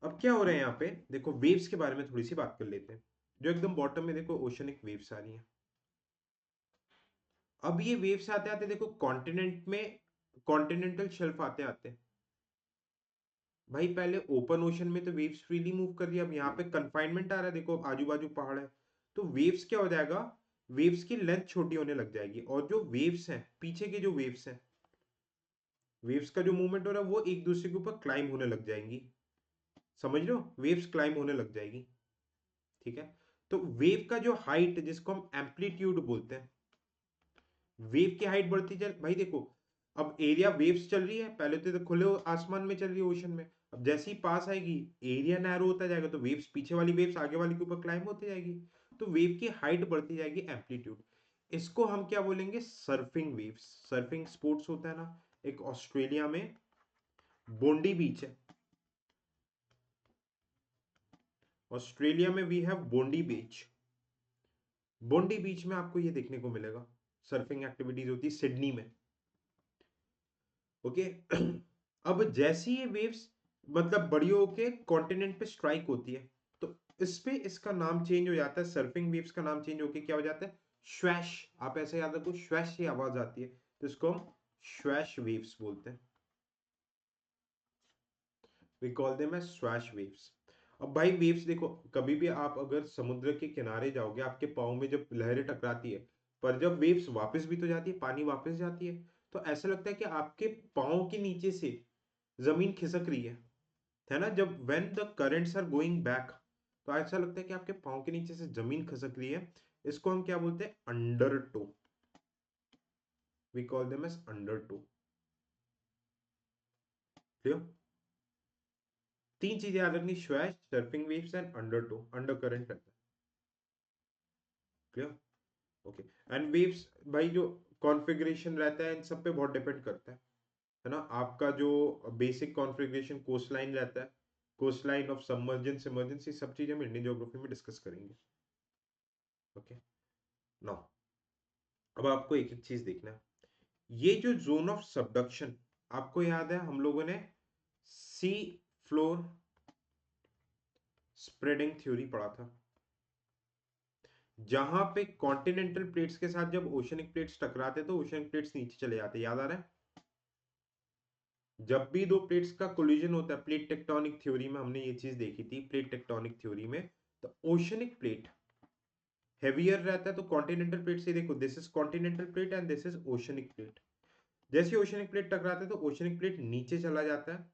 अब क्या हो रहा है यहाँ पे, देखो वेव्स के बारे में थोड़ी सी बात कर लेते हैं। जो एकदम बॉटम में देखो ओशनिक वेव्स आ रही हैं। अब ये वेव्स आते आते देखो कॉन्टिनेंट में, कॉन्टिनेंटल शेल्फ आते आते, भाई पहले ओपन ओशन में तो वेव्स फ्रीली मूव कर रही है, अब यहाँ पे कंफाइनमेंट आ रहा है, देखो आजू बाजू पहाड़ है, तो वेव्स क्या हो जाएगा, वेव्स की लेंथ छोटी होने लग जाएगी, और जो वेव्स हैं पीछे के जो वेव्स हैं, वेव्स का जो मूवमेंट हो रहा है वो एक दूसरे के ऊपर क्लाइंब होने लग जाएंगी। समझ रहे हो, वेव्स क्लाइंब होने लग जाएगी। ठीक है, तो वेव का जो हाइट जिसको हम एम्पलीट्यूड बोलते हैं, वेव की हाइट बढ़ती चल, भाई देखो अब एरिया वेव्स चल रही है, पहले तो खुले आसमान में चल रही है ओशन में, अब जैसे ही पास आएगी एरिया नैरो होता जाएगा, तो वेव्स पीछे वाली वेव्स आगे वाली के ऊपर क्लाइंब होती जाएगी, तो वेव की हाइट बढ़ती जाएगी, एम्पलीट्यूड। इसको हम क्या बोलेंगे, सर्फिंग वेव्स। सर्फिंग स्पोर्ट्स होता है ना, एक ऑस्ट्रेलिया में बोंडी बीच है, ऑस्ट्रेलिया में वी हैव बोंडी बीच। बोंडी बीच में आपको ये देखने को मिलेगा, सर्फिंग एक्टिविटीज होती है सिडनी में। ओके। अब जैसी ये वेव्स मतलब बड़ी होके कॉन्टिनेंट पे स्ट्राइक होती है, तो इस पे इसका नाम चेंज हो जाता है, सर्फिंग वेव्स का नाम चेंज होके क्या हो जाता है, स्वैश। आप ऐसे याद रखो, स्वैश की आवाज आती है, तो इसको हम स्वैश वेव्स बोलते हैं, we call them as swash waves. अब भाई वेव्स देखो, कभी भी आप अगर समुद्र के किनारे जाओगे, आपके पाँव में जब लहरें टकराती है, पर जब वेव्स वापस भी तो जाती है, पानी वापस जाती है, तो ऐसा लगता है कि आपके पाँव के नीचे से जमीन खिसक रही है ना, जब when the currents are going back, तो ऐसा लगता है कि आपके पाँव के नीचे से जमीन खिसक रही है। इसको हम क्या बोलते हैं, undertow, we call them as undertow. Clear, तीन चीजें याद रखनी, swash, surfing waves and undertow, undercurrent रहता है। Clear, okay. एंड वेव्स भाई जो कॉन्फ़िगरेशन रहता है इन सब पे बहुत डिपेंड करता है ना, आपका जो बेसिक कॉन्फ़िगरेशन कोस्ट लाइन रहता है, coast line of submergence emergency, सब चीजें हम इंडियन ज्योग्राफी में डिस्कस करेंगे। ओके, नाउ अब आपको एक एक चीज देखना है, ये जो जोन ऑफ सबडक्शन, आपको याद है हम लोगों ने सी फ्लोर स्प्रेडिंग थ्योरी पढ़ा था, जहां पे कॉन्टिनेंटल प्लेट्स के साथ जब ओशनिक प्लेट्स टकराते तो ओशनिक प्लेट्स नीचे चले जाते, याद आ रहा है। जब भी दो प्लेट्स का कोलिजन होता है, प्लेट टेक्टोनिक थ्योरी में हमने ये चीज देखी थी, प्लेट टेक्टोनिक थ्योरी में, तो ओशनिक प्लेट हेवियर रहता है, तो कॉन्टिनेंटल प्लेट से देखो, this is continental plate and this is oceanic plate, जैसे ओशनिक प्लेट टकराते हैं तो ओशनिक प्लेट नीचे चला जाता है,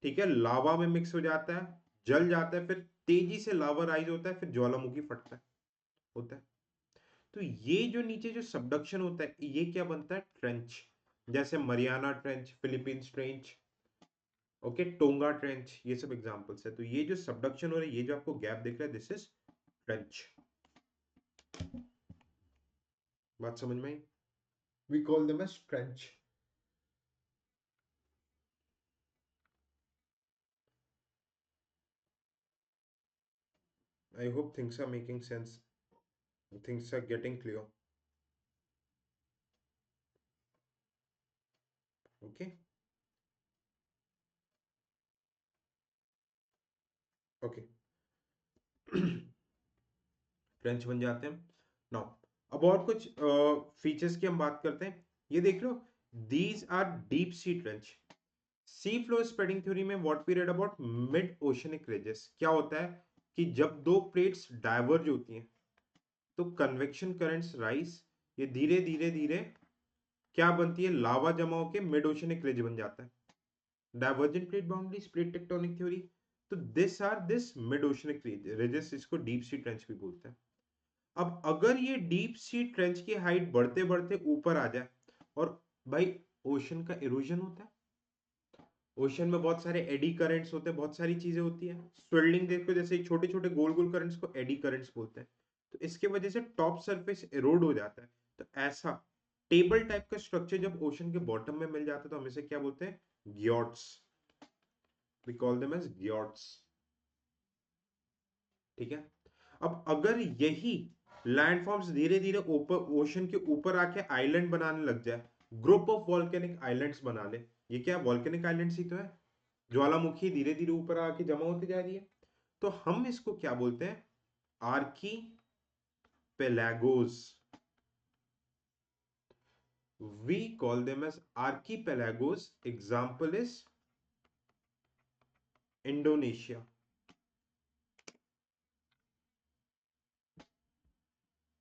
ठीक है, लावा में मिक्स हो जाता है, जल जाता है, फिर तेजी से लावा राइज होता है, फिर ज्वालामुखी फटता है, होता है। तो ये जो नीचे जो सबडक्शन होता है, ये क्या बनता है, ट्रेंच, जैसे Mariana trench, Philippines trench, okay, tonga trench, ये सब एग्जांपल्स है। तो ये जो सबडक्शन हो रहा है, ये जो आपको गैप दिख रहा है, दिस इज ट्रेंच। बात समझ में आई, we call them as trench. I hope things are making sense. Things are getting clear. Okay. Okay. Trench बन जाते हैं। नाउ अब और कुछ फीचर्स की हम बात करते हैं, ये देख लो, these are deep sea trench. Sea floor spreading theory में what we read about mid oceanic ridges, क्या होता है कि जब दो प्लेट्स डाइवर्ज होती हैं तो कन्वेक्शन करंट्स राइज, ये धीरे धीरे धीरे क्या बनती है, लावा जमा होकर मिड ओशनिक रिज बन जाता है, divergent plate boundaries, plate tectonic theory. तो this are this mid oceanic ridges, इसको डीप सी ट्रेंच भी बोलते हैं। अब अगर ये डीप सी ट्रेंच की हाइट बढ़ते बढ़ते ऊपर आ जाए, और भाई ओशन का इरोजन होता है, ओशन में बहुत सारे एडी करंट्स होते हैं, बहुत सारी चीजें होती है, स्वेलिंग देखो, जैसे छोटे छोटे गोल गोल करंट्स को एडी करंट्स बोलते हैं, तो इसके वजह से टॉप सरफेस एरोड हो जाता है, तो ऐसा टेबल टाइप का स्ट्रक्चर जब ओशन के बॉटम में मिल जाता है तो हम इसे क्या बोलते हैं, ग्योट्स, वी कॉल देम एज ग्योट्स। ठीक है, अब अगर यही लैंडफॉर्म्स धीरे धीरे ऊपर ओशन के ऊपर आके आइलैंड बनाने लग जाए, ग्रुप ऑफ वॉल्केनिक आइलैंड्स बना ले। ये क्या वॉल्केनिक आइलैंड्स ही तो है, ज्वालामुखी धीरे धीरे ऊपर आके जमा होती जा रही है। तो हम इसको क्या बोलते हैं, Archie पेलागोस। We call them as archipelagos. Example is Indonesia.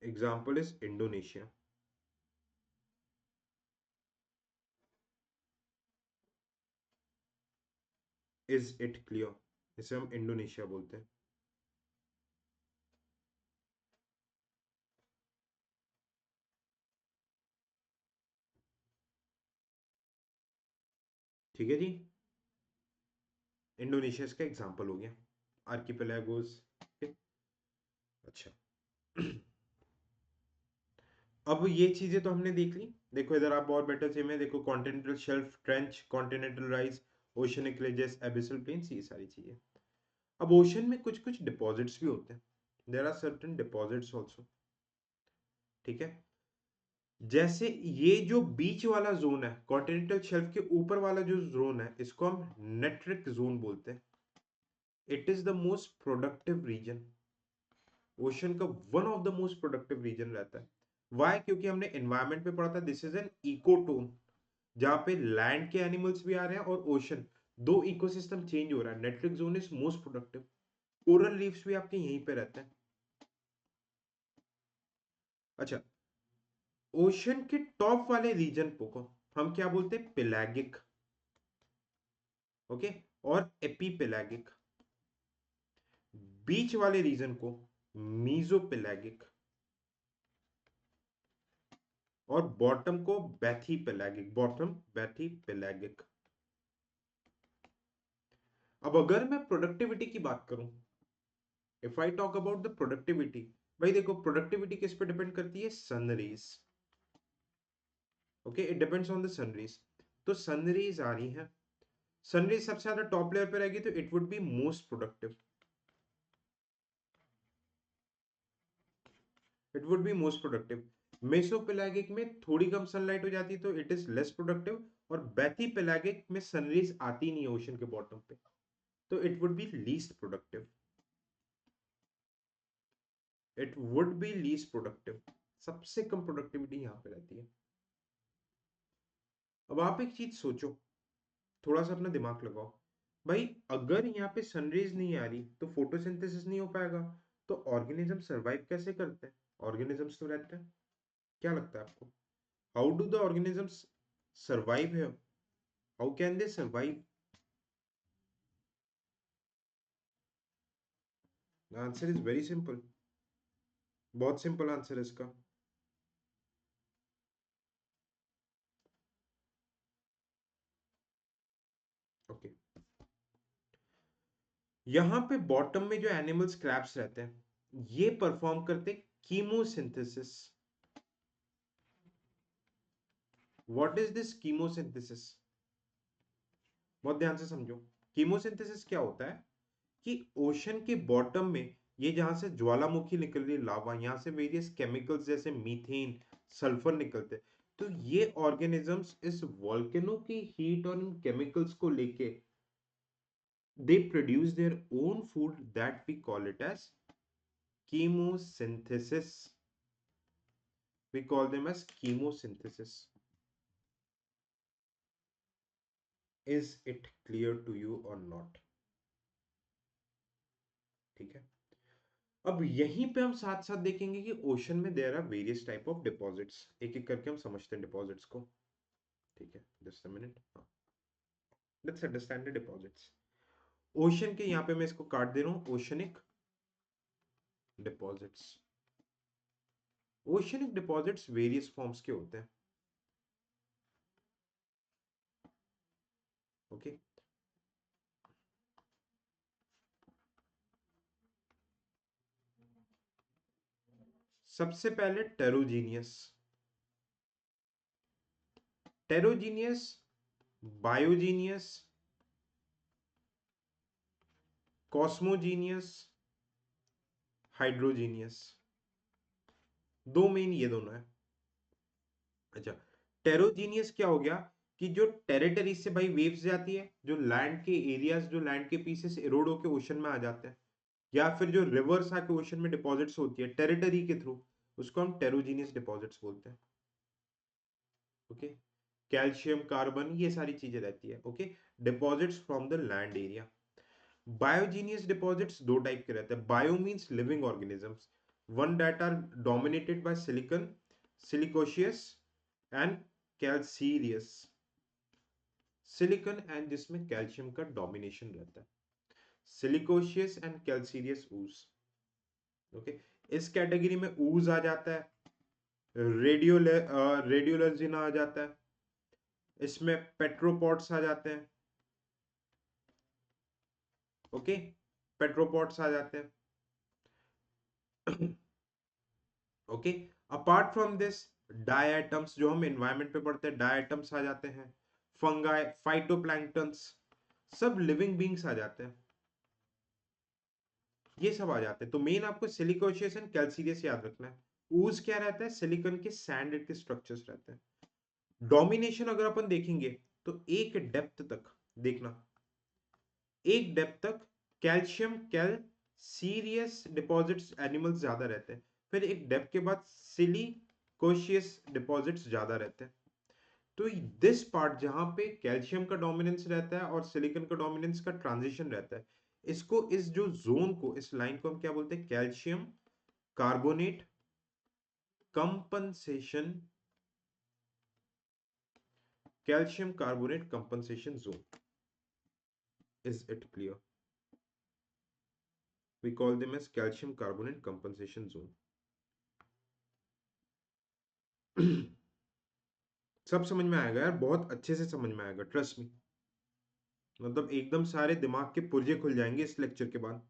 Example is Indonesia. Is it clear? इसे हम इंडोनेशिया बोलते हैं। ठीक है जी, इंडोनेशिया इसका एग्जाम्पल हो गया, आर्किपेलागोस। अच्छा अब ये चीजें तो हमने देख ली। देखो इधर आप और बेटर से में देखो, continental shelf, trench, continental rise, oceanic ridges, abyssal plains, ये सारी चीजें। अब ओशन में कुछ कुछ डिपॉजिट्स भी होते हैं, there are certain deposits also. ठीक है, जैसे ये जो बीच वाला जोन है, कॉन्टिनेंटल शेल्फ के ऊपर वाला जो जोन है, इसको हम नेट्रिक जोन बोलते हैं। It is the most productive region, ocean का one of the most productive region रहता है। वाई? क्योंकि हमने एनवायरमेंट में पढ़ा था, दिस इज एन इकोटोन, जहां पे लैंड के एनिमल्स भी आ रहे हैं और ओशन, दो इकोसिस्टम चेंज हो रहा है। Neritic zone is most productive. Coral reefs भी आपके यहीं पे रहते हैं। अच्छा, ओशन के टॉप वाले रीजन को हम क्या बोलते हैं, पेलागिक। ओके, और एपीपेलागिक। बीच वाले रीजन को मीजोपेलागिक, और बॉटम को बैथीपेलागिक, बॉटम बैथीपेलागिक। अब अगर मैं प्रोडक्टिविटी की बात करूं, if I talk about the productivity, भाई देखो प्रोडक्टिविटी किस पे डिपेंड करती है, sun rays. Okay, it depends on the sun rays. तो सन रेज आ रही है, सन रेज सबसे ज्यादा टॉप लेयर पे रहेगी, तो it would be most productive, it would be most productive. Mesopelagic में थोड़ी कम सनलाइट हो जाती है, तो इट इज लेस प्रोडक्टिव। और बैथीपेलागिक में सनरेज आती नहीं है ओशन के बॉटम पे, तो it would B least productive, it would B least productive. सबसे कम प्रोडक्टिविटी यहां पे रहती है। अब आप एक चीज सोचो, थोड़ा सा अपना दिमाग लगाओ, भाई अगर यहाँ पे सनरेज नहीं आ रही तो फोटोसिंथेसिस नहीं हो पाएगा, तो ऑर्गेनिज्म सरवाइव कैसे करते हैं? ऑर्गेनिजम्स तो रहते हैं। क्या लगता है आपको, how do the organisms survive here? How can they survive? The answer is very simple. बहुत सिंपल आंसर है इसका। ओके, यहाँ पे बॉटम में जो एनिमल स्क्रैप्स रहते हैं, ये परफॉर्म करते chemosynthesis. What is this chemosynthesis? बहुत ध्यान से समझो। कीमोसिंथेसिस क्या होता है कि ओशन के बॉटम में, ये जहां से ज्वालामुखी निकल रही है लावा, यहाँ से वेरियस केमिकल्स जैसे मीथेन, सल्फर निकलते हैं। तो ये ऑर्गेनिजम्स इस वॉल्केनो की हीट और इन केमिकल्स को लेके they produce their own food that we call it as chemosynthesis. We call them as chemosynthesis. Is it clear to you or not? ठीक है, अब यहीं पे हम साथ साथ देखेंगे कि ओशन में there are various type of deposits. एक एक करके हम समझते हैं डिपॉजिट्स को। ठीक है, just a minute, let's understand the deposits. Ocean के यहाँ पे मैं इसको काट दे रहा हूं, oceanic deposits. Oceanic deposits various forms के होते हैं। ओके, सबसे पहले टेरोजीनियस। टेरोजीनियस, बायोजीनियस, कॉस्मोजीनियस, हाइड्रोजीनियस। दो मेन ये दोनों है। अच्छा, टेरोजीनियस क्या हो गया कि जो टेरिटरी से भाई वेव्स जाती है, जो लैंड के एरियाज, जो लैंड के पीसेस इरोड होके ओशन में आ जाते हैं, या फिर जो रिवर्स आके ओशन में डिपॉजिट्स होती है टेरिटरी के थ्रू, उसको हम टेरोजीनियस डिपॉजिट्स बोलते हैं। ओके, कैल्शियम, कार्बन, ये सारी चीजें रहती है। Okay, deposits from the land area. Biogenous deposits दो टाइप के रहते हैं। Bio means living organisms, one that are dominated by silicon, siliceous and calcareous. Silicon and जिसमें कैल्शियम का डोमिनेशन रहता है, siliceous and calcareous ooze. Okay, इस कैटेगरी में ऊज आ जाता है, रेडियोलर्जिना आ जाता है, इसमें पेट्रोपॉट्स आ जाते हैं। ओके, पेट्रोपॉट्स आ जाते हैं। Okay, apart from this diatoms, जो हम एनवायरमेंट पे पढ़ते हैं, डायटम्स आ जाते हैं, फंगाई, फाइटोप्लैंक्टन्स, सब लिविंग बींग्स आ जाते हैं, ये सब आ जाते हैं। तो मेन आपको सिलिकोशियस एंड कैल्सीरियस याद रखना है। ऊज क्या रहता है, सिलिकॉन के सैंड के स्ट्रक्चर्स रहते हैं। डोमिनेशन अगर अपन देखेंगे तो एक डेप्थ तक देखना, एक डेप्थ तक कैल्शियम कैल्सीरियस डिपॉजिट्स एनिमल्स ज्यादा रहते हैं, फिर एक डेप्थ के बाद सिलिकोशियस डिपॉजिट्स ज्यादा रहते हैं। तो दिस पार्ट जहां पे कैल्शियम का डोमिनेंस रहता है और सिलिकॉन का डोमिनेंस का ट्रांजिशन रहता है, इसको, इस जो जोन को, इस लाइन को हम क्या बोलते हैं, calcium carbonate compensation, calcium carbonate compensation zone. Is it clear? we call them as calcium carbonate compensation zone. सब समझ में आएगा यार, बहुत अच्छे से समझ में आएगा, ट्रस्ट मी। मतलब एकदम सारे दिमाग के पुर्जे खुल जाएंगे इस लेक्चर के बाद।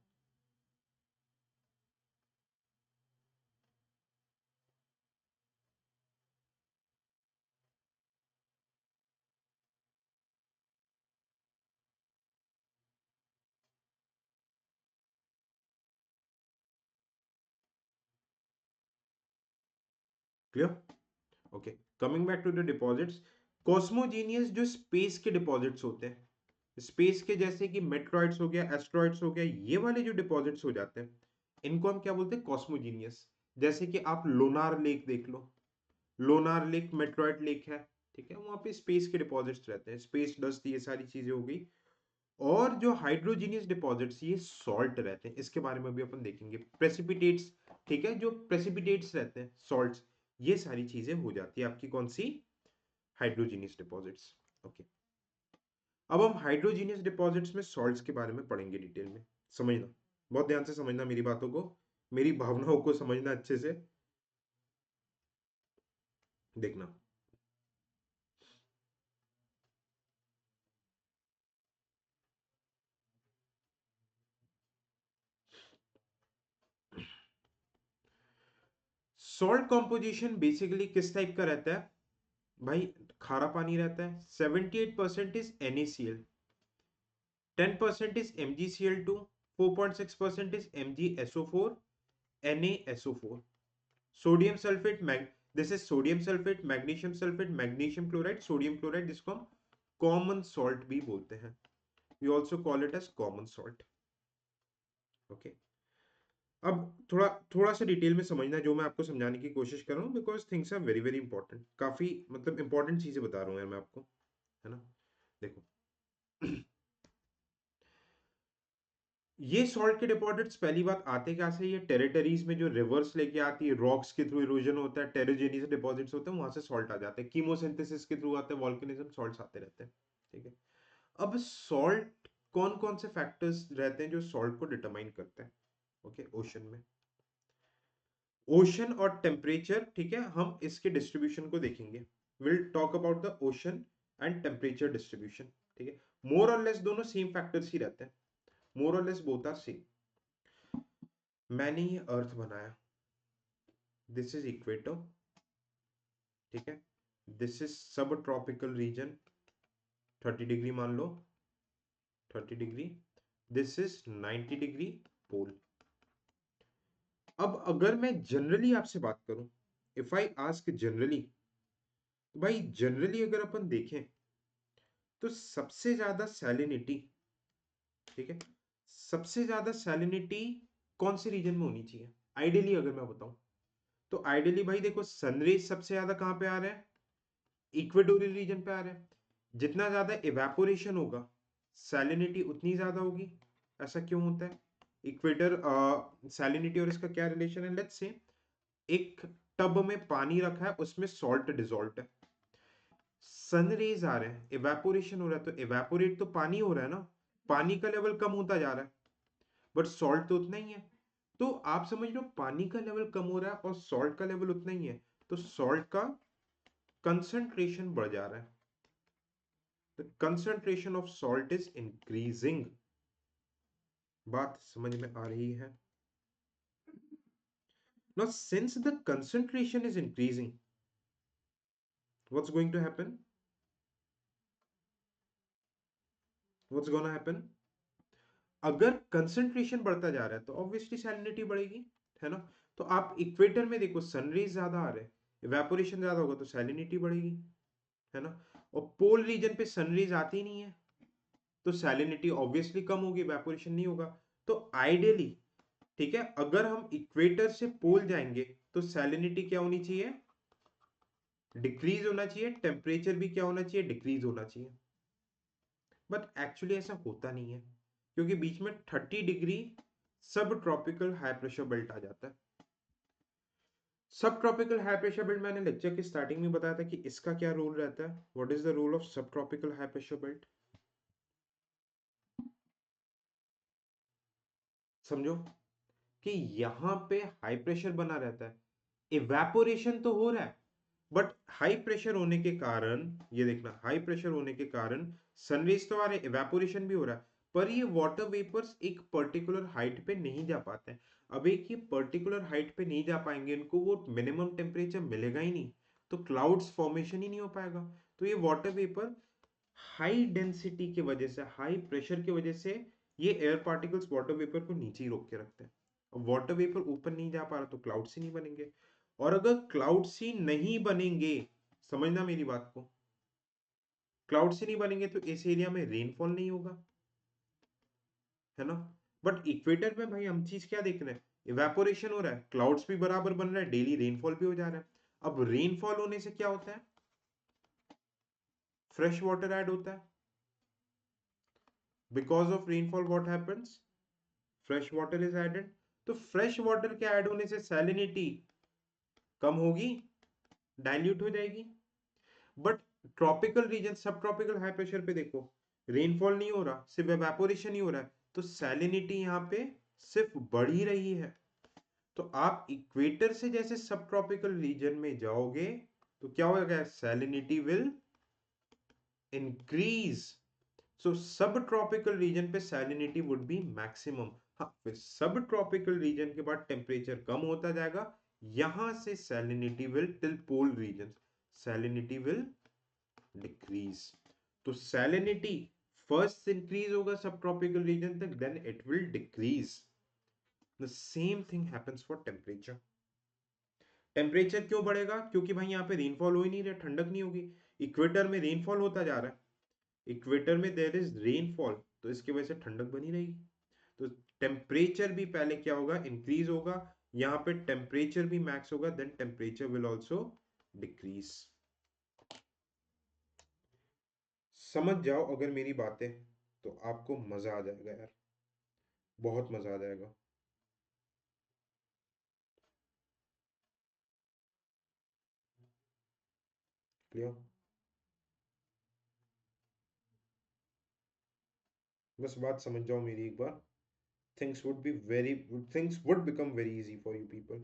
Clear? Okay, coming back to the deposits. Cosmogenous जो स्पेस के डिपॉजिट्स होते हैं, स्पेस के, जैसे कि मेट्रॉइड्स हो गया, एस्ट्रॉइड्स हो गया, ये वाले जो डिपॉजिट्स हो जाते हैं, इनको हम क्या बोलते हैं, कॉस्मोजीनियस। जैसे कि आप लोनार लेक देख लो, लोनार लेक मेट्रॉइड लेक है, ठीक है, वहां पे स्पेस के डिपॉजिट्स रहते हैं, स्पेस डस्ट, ये सारी चीजें हो गई। और जो हाइड्रोजीनियस डिपॉजिट्स, ये सॉल्ट रहते हैं, इसके बारे में भी अपन देखेंगे, प्रेसिपिटेट्स, ठीक है, जो प्रेसिपिटेट्स रहते हैं, सॉल्ट्स, ये सारी चीजें हो जाती है आपकी कौन सी, हाइड्रोजीनियस डिपॉजिट्स। ओके, अब हम हाइड्रोजीनियस डिपॉजिट्स में सॉल्ट्स के बारे में पढ़ेंगे डिटेल में। समझना, बहुत ध्यान से समझना मेरी बातों को, मेरी भावनाओं को समझना अच्छे से, देखना। सॉल्ट कॉम्पोजिशन बेसिकली किस टाइप का रहता है भाई, खारा पानी रहता है, 78% is NaCl, 10% is MgCl2, 4.6% is MgSO4, NaSO4. Sodium sulfate, this is sodium sulfate, magnesium chloride, sodium chloride, जिसको हम common salt भी बोलते हैं. We also call it as common salt. Okay. अब थोड़ा थोड़ा सा डिटेल में समझना जो मैं आपको समझाने की कोशिश कर रहा हूँ, because things are very very important, काफी मतलब इंपॉर्टेंट चीजें बता रहा हूँ यार मैं आपको, है ना। देखो, ये सॉल्ट के डिपॉजिट्स पहली बात आते कहाँ से, ये टेरिटरीज में जो रिवर्स लेके आती है, रॉक्स के थ्रू इरोजन होता है, टेरोजेनियस डिपॉजिट्स होते हैं, वहां से सॉल्ट आ जाते हैं, कीमोसिंथेसिस के थ्रू आते हैं, वॉल्केनिज्म, सॉल्ट्स आते रहते हैं, ठीक है। अब सॉल्ट, कौन कौन से फैक्टर्स रहते हैं जो सॉल्ट को डिटरमाइन करते हैं, ओके, ओशन में, ओशन और टेम्परेचर, ठीक है, हम इसके डिस्ट्रीब्यूशन को देखेंगे, will talk about the ocean and temperature distribution, ठीक है। मोर और लेस दोनों सेम फैक्टर्स ही रहते हैं, मोर और लेस बोथ आर सेम। मैंने ये अर्थ बनाया, दिस इज इक्वेटर, ठीक है, दिस इज सब ट्रॉपिकल रीजन, 30 डिग्री मान लो, 30 डिग्री, दिस इज 90 डिग्री पोल। अब अगर मैं जनरली आपसे बात करूं, इफ आई आस्क जनरली, तो भाई जनरली अगर अपन देखें तो सबसे ज्यादा सैलिनिटी, ठीक है, सबसे ज्यादा सैलिनिटी कौन से रीजन में होनी चाहिए आइडियली अगर मैं बताऊं? तो आइडियली भाई देखो, सनरेज सबसे ज्यादा कहां पे आ रहा है? इक्वेटोरियल रीजन पे आ रहा है। जितना ज्यादा इवेपोरेशन होगा सैलिनिटी उतनी ज्यादा होगी। ऐसा क्यों होता है? इक्वेटर सैलिनिटी और इसका क्या रिलेशन है? लेट्स से एक टब में पानी रखा है, उसमें सॉल्ट डिजोल्व है, सन रेज आ रहे हैं, इवेपोरेशन हो रहा है, तो इवेपोरेट तो पानी हो रहा है ना, पानी का लेवल कम होता जा रहा है, बट सॉल्ट तो उतना ही है। तो आप समझ लो पानी का लेवल कम हो रहा है और सॉल्ट का लेवल उतना ही है, तो सॉल्ट का कंसंट्रेशन बढ़ जा रहा है। The concentration of salt is increasing. बात समझ में आ रही है? Now since the concentration is increasing, what's going to happen? What's gonna happen? अगर कंसंट्रेशन बढ़ता जा रहा है तो ऑब्वियसली सैलिनिटी बढ़ेगी, है ना? तो आप इक्वेटर में देखो सनरेज ज्यादा आ रहे हैं, इवेपोरेशन ज्यादा होगा तो सैलिनिटी बढ़ेगी, है ना? और पोल रीजन पे सनरेज आती नहीं है तो सैलिनिटी ऑब्वियसली कम होगी, इवेपोरेशन नहीं होगा। तो आइडियली, ठीक है, अगर हम इक्वेटर से पोल जाएंगे तो सैलिनिटी क्या होनी चाहिए? डिक्रीज होना चाहिए, टेम्परेचर भी क्या होना चाहिए? डिक्रीज होना चाहिए। बट एक्चुअली ऐसा होता नहीं है, क्योंकि बीच में 30 degree subtropical high pressure belt आ जाता है। Subtropical high pressure belt मैंने लेक्चर की स्टार्टिंग में बताया था कि इसका क्या रोल रहता है। What is the role of subtropical high pressure belt? समझो कि यहां पे हाई प्रेशर बना रहता है, इवेपोरेशन तो हो रहा है, बट हाई प्रेशर होने के कारण, ये देखना, हाई प्रेशर होने के कारण सनरेज तो आ रहे, इवेपोरेशन भी हो रहा है, पर ये वाटर वेपर्स एक पर्टिकुलर हाइट पे नहीं जा पाते हैं। अब एक ये पर्टिकुलर हाइट पे नहीं जा पाएंगे, इनको वो मिनिमम टेम्परेचर मिलेगा ही नहीं, तो क्लाउड्स फॉर्मेशन ही नहीं हो पाएगा। तो ये वाटर वेपर हाई डेंसिटी की वजह से, हाई प्रेशर की वजह से, ये एयर पार्टिकल्स वाटर वेपर को नीचे ही रोक के रखते हैं। अब वाटर वेपर ऊपर नहीं जा पा रहा तो क्लाउड्स ही नहीं बनेंगे, और अगर क्लाउड्स ही नहीं बनेंगे, समझना मेरी बात को, क्लाउड्स ही नहीं बनेंगे तो इस एरिया में रेनफॉल नहीं होगा, है ना? बट इक्वेटर में भाई हम चीज क्या देख रहे हैं? इवेपोरेशन हो रहा है, क्लाउड्स भी बराबर बन रहा है, डेली रेनफॉल भी हो जा रहा है। अब रेनफॉल होने से क्या होता है? फ्रेश वाटर ऐड होता है। Because of rainfall what happens? Fresh water is added. तो फ्रेश वाटर के ऐड होने से सैलिनिटी कम होगी, डाइल्यूट हो जाएगी। But tropical region, subtropical high pressure पे देखो, रेनफॉल नहीं हो रहा, सिर्फ एवेपोरेशन ही हो रहा है, तो सैलिनिटी यहाँ पे सिर्फ बढ़ ही रही है। तो आप इक्वेटर से जैसे सब ट्रॉपिकल रीजन में जाओगे तो क्या होगा? Salinity will increase. So subtropical region पे सैलिनिटी वुड बी मैक्सिमम। हाँ, फिर सब ट्रॉपिकल रीजन के बाद टेम्परेचर कम होता जाएगा, यहां से salinity will till pole region, salinity will decrease. तो सैलिनिटी फर्स्ट इंक्रीज होगा सब ट्रॉपिकल रीजन तक, then it will decrease. The same thing happens for temperature. Temperature क्यों बढ़ेगा? क्योंकि भाई यहाँ पे रेनफॉल हो ही नहीं रहा, ठंडक नहीं होगी। इक्वेटर में रेनफॉल होता जा रहा है, इक्वेटर में देयर इज रेनफॉल, तो इसकी वजह से ठंडक बनी रहेगी। तो टेम्परेचर भी पहले क्या होगा? इंक्रीज होगा। यहाँ पे टेम्परेचर भी मैक्स होगा, then temperature will also decrease. समझ जाओ अगर मेरी बातें, तो आपको मजा आ जाएगा यार, बहुत मजा आ जाएगा। क्लियर? बस बात समझ जाओ मेरी एक बार, things would be very, things would become very easy for you people,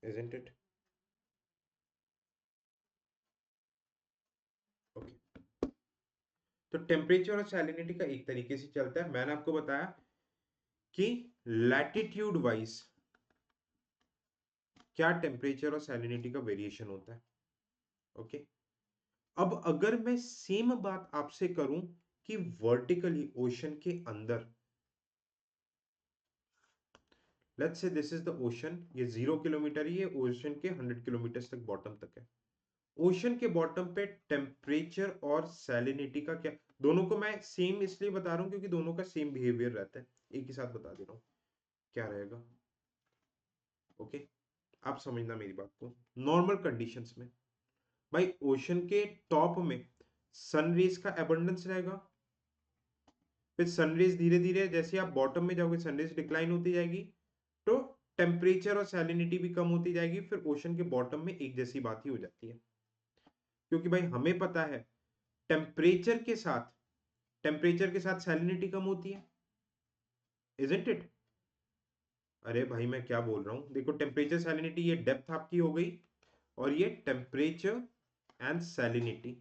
isn't it? Okay, तो टेम्परेचर और सैलिनिटी का एक तरीके से चलता है। मैंने आपको बताया कि लैटिट्यूड वाइज क्या टेम्परेचर और सैलिनिटी का वेरिएशन होता है। ओके, अब अगर मैं सेम बात आपसे करूं कि वर्टिकली ओशन के अंदर, let's say this is the ocean, ये 0 किलोमीटर, ये ओशन के 100 किलोमीटर तक बॉटम तक है। ओशन के बॉटम पे टेम्परेचर और सैलिनिटी का क्या, दोनों को मैं सेम इसलिए बता रहा हूं क्योंकि दोनों का सेम बिहेवियर रहता है, एक ही साथ बता दे रहा हूं क्या रहेगा। ओके, आप समझना मेरी बात को। नॉर्मल कंडीशंस में भाई ओशन के टॉप में सन रेज का एबंडेंस रहेगा, फिर सनरेज धीरे धीरे जैसे आप बॉटम में जाओगे सनरेज डिक्लाइन होती जाएगी, तो टेम्परेचर और सैलिनिटी भी कम होती जाएगी, फिर ओशन के बॉटम में एक जैसी बात ही हो जाती है। क्योंकि भाई हमें पता है टेम्परेचर के साथ सैलिनिटी कम होती है, इजंट इट? अरे भाई मैं क्या बोल रहा हूं, देखो टेम्परेचर सैलिनिटी, ये डेप्थ आपकी हो गई, और ये टेम्परेचर एंड सैलिनिटी,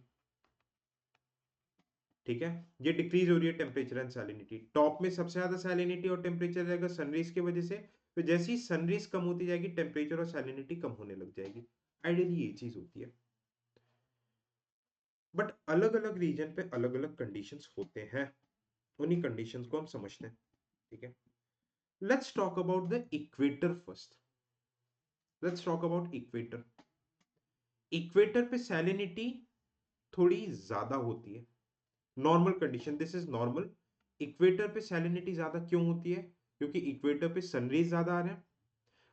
ठीक है, ये डिक्रीज हो रही है टेम्परेचर एंड सैलिनिटी। टॉप में सबसे ज्यादा सैलिनिटी और टेम्परेचर रहेगा सनरेज की वजह से, फिर जैसे ही सनरेज कम होती जाएगी टेम्परेचर और सैलिनिटी कम होने लग जाएगी। आइडियली ये चीज होती है, बट अलग अलग रीजन पे अलग अलग कंडीशंस होते हैं, उन्हीं कंडीशंस को हम समझते हैं, ठीक है। Let's talk about the equator first. Let's talk about equator. Equator पे सैलिनिटी थोड़ी ज्यादा होती है, normal condition, this is normal. Equator पे सैलिनिटी ज्यादा क्यों होती है? क्योंकि इक्वेटर पे सनरेज ज्यादा आ रहे हैं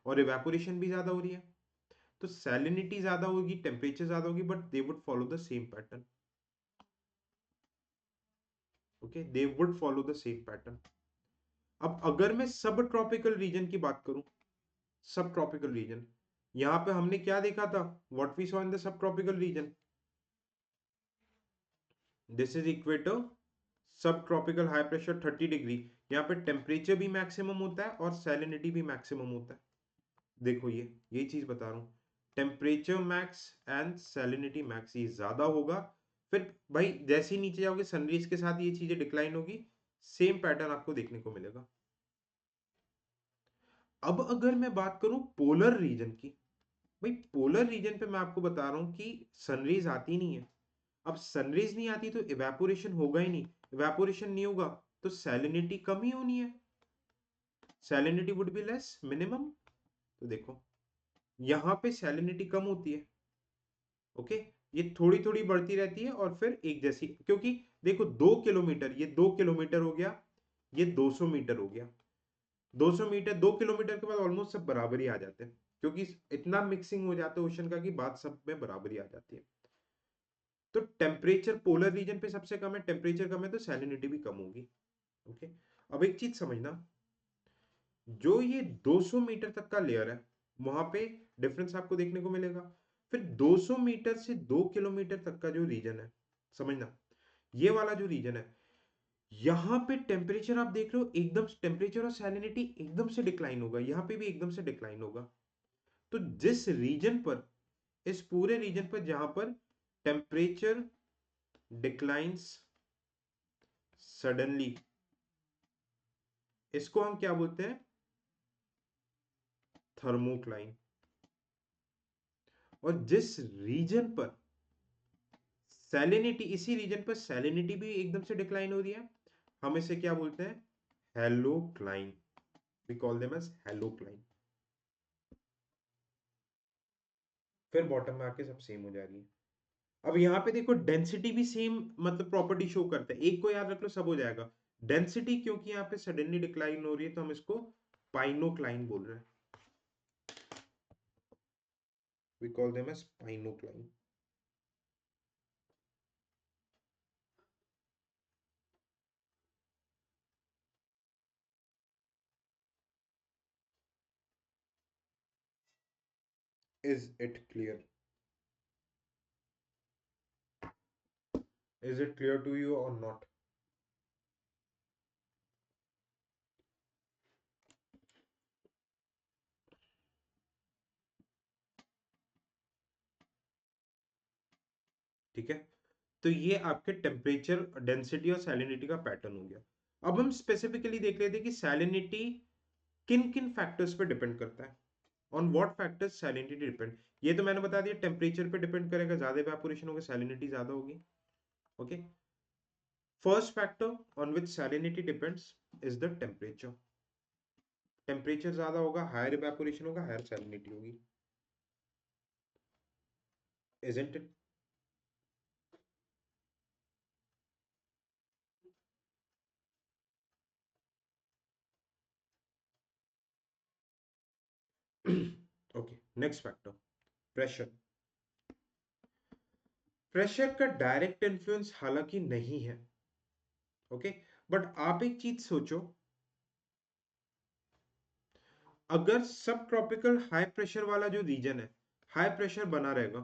और इवेपोरेशन भी ज्यादा हो रही है, तो सैलिनिटी ज्यादा होगी, टेम्परेचर ज्यादा होगी, but they would follow the same pattern. Okay, they would follow the same pattern. अब अगर मैं सब ट्रॉपिकल रीजन की बात करूं, सब ट्रॉपिकल रीजन, यहां पे हमने क्या देखा था, what we saw in the subtropical region, this is equator, subtropical high pressure 30 degree, यहाँ पे टेम्परेचर भी मैक्सिमम होता है और सैलिनिटी भी मैक्सिमम होता है। देखो ये चीज बता रहा हूँ, temperature max and salinity max, ये ज्यादा होगा, फिर भाई जैसे ही नीचे जाओगे सनरेज के साथ ये चीजें डिक्लाइन होगी, सेम पैटर्न आपको देखने को मिलेगा। अब अगर मैं बात करूं पोलर रीजन की, भाई पोलर रीजन पे मैं आपको बता रहा हूं कि सनरेज आती नहीं है। अब सनरेज नहीं आती तो इवेपोरेशन होगा ही नहीं, इवेपोरेशन नहीं होगा तो सैलिनिटी कम ही होनी है, salinity would be less minimum. तो देखो यहां पे सैलिनिटी कम होती है, ओके, ये थोड़ी थोड़ी बढ़ती रहती है और फिर एक जैसी, क्योंकि देखो 2 किलोमीटर, ये 2 किलोमीटर हो गया, ये 200 मीटर हो गया, 200 मीटर 2 किलोमीटर के बाद ऑलमोस्ट सब बराबर ही आ जाते हैं, क्योंकि इतना मिक्सिंग हो जाता है ओशन का कि बात सब में बराबरी आ जाती है। तो टेम्परेचर पोलर रीजन पे सबसे कम है, टेम्परेचर कम है तो सैलिनिटी भी कम होगी, ओके। अब एक चीज समझना, जो ये 200 मीटर तक का लेयर है वहां पे डिफरेंस आपको देखने को मिलेगा, फिर 200 मीटर से 2 किलोमीटर तक का जो रीजन है, समझना, ये वाला जो रीजन है, यहां पे टेम्परेचर आप देख रहे हो एकदम, टेम्परेचर और सैलिनिटी एकदम से डिक्लाइन होगा, यहां पे भी एकदम से डिक्लाइन होगा। तो जिस रीजन पर, इस पूरे रीजन पर जहां पर टेम्परेचर डिक्लाइंस सडनली, इसको हम क्या बोलते हैं, थर्मोक्लाइन। और जिस रीजन पर सैलिनिटी, इसी रीजन पर सैलिनिटी भी एकदम से डिक्लाइन हो रही है, हम इसे क्या बोलते हैं, हेलोक्लाइन, वी कॉल देम एज हेलोक्लाइन। फिर बॉटम में आके सब सेम हो जा रही है। अब यहाँ पे देखो डेंसिटी भी सेम मतलब प्रॉपर्टी शो करता है, एक को याद रख लो सब हो जाएगा। डेंसिटी क्योंकि यहाँ पे सडनली डिक्लाइन हो रही है तो हम इसको पाइनोक्लाइन बोल रहे हैं, we call them as pycnocline. Is it clear? Is it clear to you और नॉट? ठीक है, तो ये आपके टेम्परेचर, डेंसिटी और सैलिनिटी का पैटर्न हो गया। अब हम स्पेसिफिकली देख लेते हैं कि सैलिनिटी किन किन फैक्टर्स पे डिपेंड करता है, on what factors salinity depend. ये तो मैंने बता दिया टेम्परेचर पे डिपेंड करेगा, ज्यादा इवेपोरेशन होगा सैलिनिटी ज्यादा होगी, okay. First factor on which salinity depends is the temperature, temperature ज्यादा होगा, हायर इवेपोरेशन होगा, हायर सैलिनिटी होगी, isn't it? Okay, next factor, pressure. Pressure का डायरेक्ट इन्फ्लुएंस हालांकि नहीं है, ओके, बट आप एक चीज सोचो, अगर सब ट्रॉपिकल हाई प्रेशर वाला जो रीजन है, हाई प्रेशर बना रहेगा,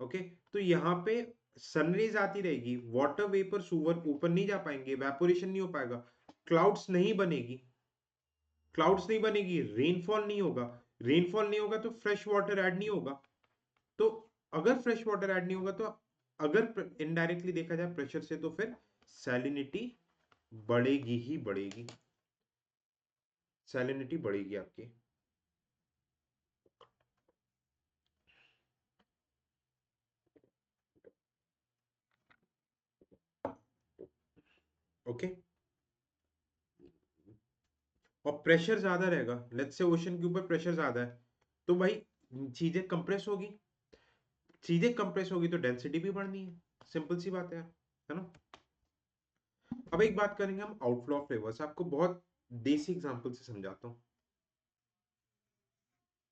ओके, तो यहाँ पे सनरेज आती रहेगी, वाटर वेपर ऊपर ऊपर नहीं जा पाएंगे, वेपोरेशन नहीं हो पाएगा, क्लाउड्स नहीं बनेगी, क्लाउड्स नहीं बनेगी, रेनफॉल नहीं होगा, रेनफॉल नहीं होगा तो फ्रेश वाटर ऐड नहीं होगा, तो अगर फ्रेश वाटर ऐड नहीं होगा तो अगर इनडायरेक्टली देखा जाए प्रेशर से, तो फिर सैलिनिटी बढ़ेगी ही बढ़ेगी, सैलिनिटी बढ़ेगी आपकी। ओके, और प्रेशर ज्यादा रहेगा, लेट्स से ओशन के ऊपर प्रेशर ज्यादा है, तो भाई चीजें कंप्रेस होगी, चीजें कंप्रेस होगी तो डेंसिटी भी बढ़नी है, सिंपल सी बात है यार, है ना। अब एक बात करेंगे हम आउटफ्लो ऑफ फ्लेवर्स, आपको बहुत देसी एग्जांपल से समझाता हूँ।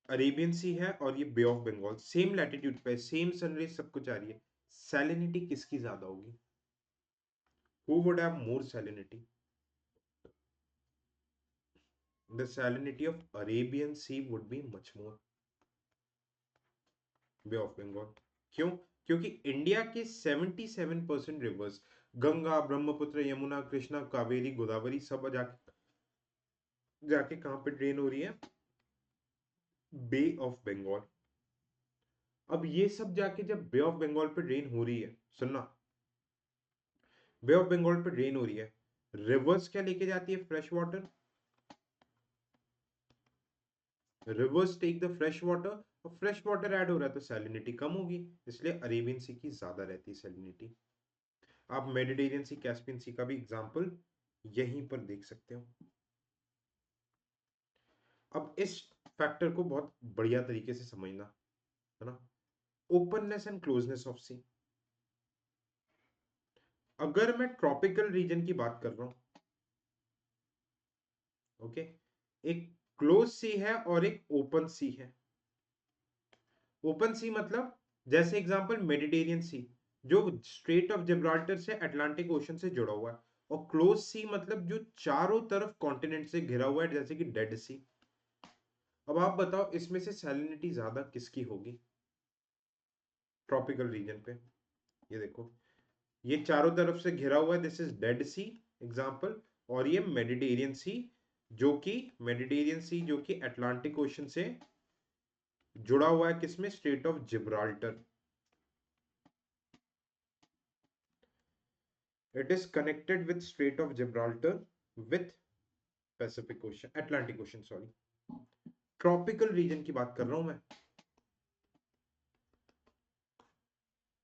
अरेबियन सी है और ये bay of Bengal, same latitude पे, सेम सनरेज, सब कुछ आ रही है, सैलिनिटी किसकी ज्यादा होगी? Who would have more salinity? The salinity of Arabian sea would be much more bay of Bengal. क्यों? क्योंकि इंडिया के 77% रिवर्स, गंगा, ब्रह्मपुत्र, यमुना, कृष्णा, कावेरी, गोदावरी, सब जाके कहां पे ड्रेन हो रही है? Bay of Bengal. अब ये सब जाके जब बे ऑफ बंगाल पे ड्रेन हो रही है, सुनना, बे ऑफ बंगाल पे ड्रेन हो रही है, रिवर्स क्या लेके जाती है? Fresh water, rivers take the fresh water, और फ्रेश वाटर ऐड हो रहा है तो सैलिनिटी कम होगी, इसलिए अरेबियन सी की ज्यादा रहती है सैलिनिटी। आप मेडिटेरियन सी, कैस्पियन सी का भी एग्जांपल यहीं पर देख सकते हो। अब इस फैक्टर को बहुत बढ़िया तरीके से समझना, है ना, ओपननेस एंड क्लोजनेस ऑफ सी। अगर मैं ट्रॉपिकल रीजन की बात कर रहा हूं, ओके, एक क्लोज सी है और एक ओपन सी है। ओपन सी मतलब, जैसे एग्जांपल मेडिटेरियन सी, जो स्ट्रेट ऑफ जिब्राल्टर से अटलांटिक ओशन से जुड़ा हुआ है, और क्लोज सी मतलब जो चारों तरफ कॉन्टिनेंट से घिरा हुआ है, जैसे कि डेड सी। अब आप बताओ इसमें से सैलिनिटी ज्यादा किसकी होगी ट्रॉपिकल रीजन पे? ये देखो, ये चारों तरफ से घिरा हुआ है, this is dead sea example, और ये मेडिटेरियन सी, जो कि अटलांटिक ओशन से जुड़ा हुआ है, किसमें? Straight of Gibraltar. It is connected with straight of Gibraltar with Pacific ocean, Atlantic ocean, sorry, tropical region की बात कर रहा हूं मैं।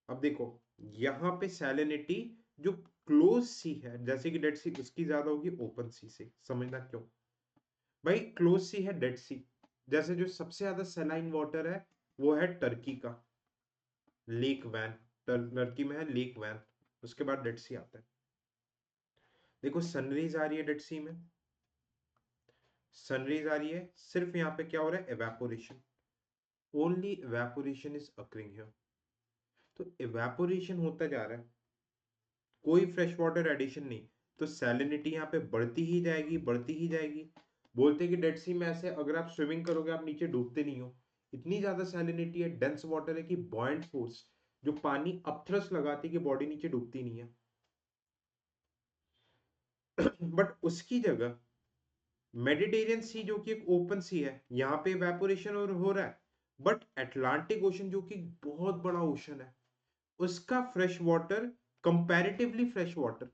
अब देखो, यहां पे सैलिनिटी जो क्लोज सी है, जैसे कि डेड सी, उसकी ज्यादा होगी ओपन सी से। समझना क्यों? भाई क्लोज सी है डेड सी, जैसे जो सबसे ज्यादा सैलाइन वाटर है वो है टर्की का लेक वैन, टर्की में है लेक वैन, उसके बाद डेड सी आता है। देखो सनरेज आ रही है डेड सी में, सनरेज आ रही है, सिर्फ यहाँ पे क्या हो रहा है? Evaporation, only evaporation is occurring here, तो एवेपोरेशन होता जा रहा है, कोई फ्रेश वाटर एडिशन नहीं, तो सैलिनिटी यहाँ पे बढ़ती ही जाएगी, बढ़ती ही जाएगी। बोलते हैं कि डेड सी में ऐसे अगर आप स्विमिंग करोगे आप नीचे डूबते नहीं हो, इतनी ज्यादा सैलिनिटी है, डेंस वाटर है, कि बॉयंट फोर्स जो पानी अपथ्रस्ट लगाती है कि बॉडी नीचे डूबती नहीं है। बट उसकी जगह मेडिटेरियन सी जो कि एक ओपन सी है, यहाँ पे इवेपोरेशन और हो रहा है, बट अटलांटिक ओशन जो कि बहुत बड़ा ओशन है, उसका fresh water, comparatively fresh water,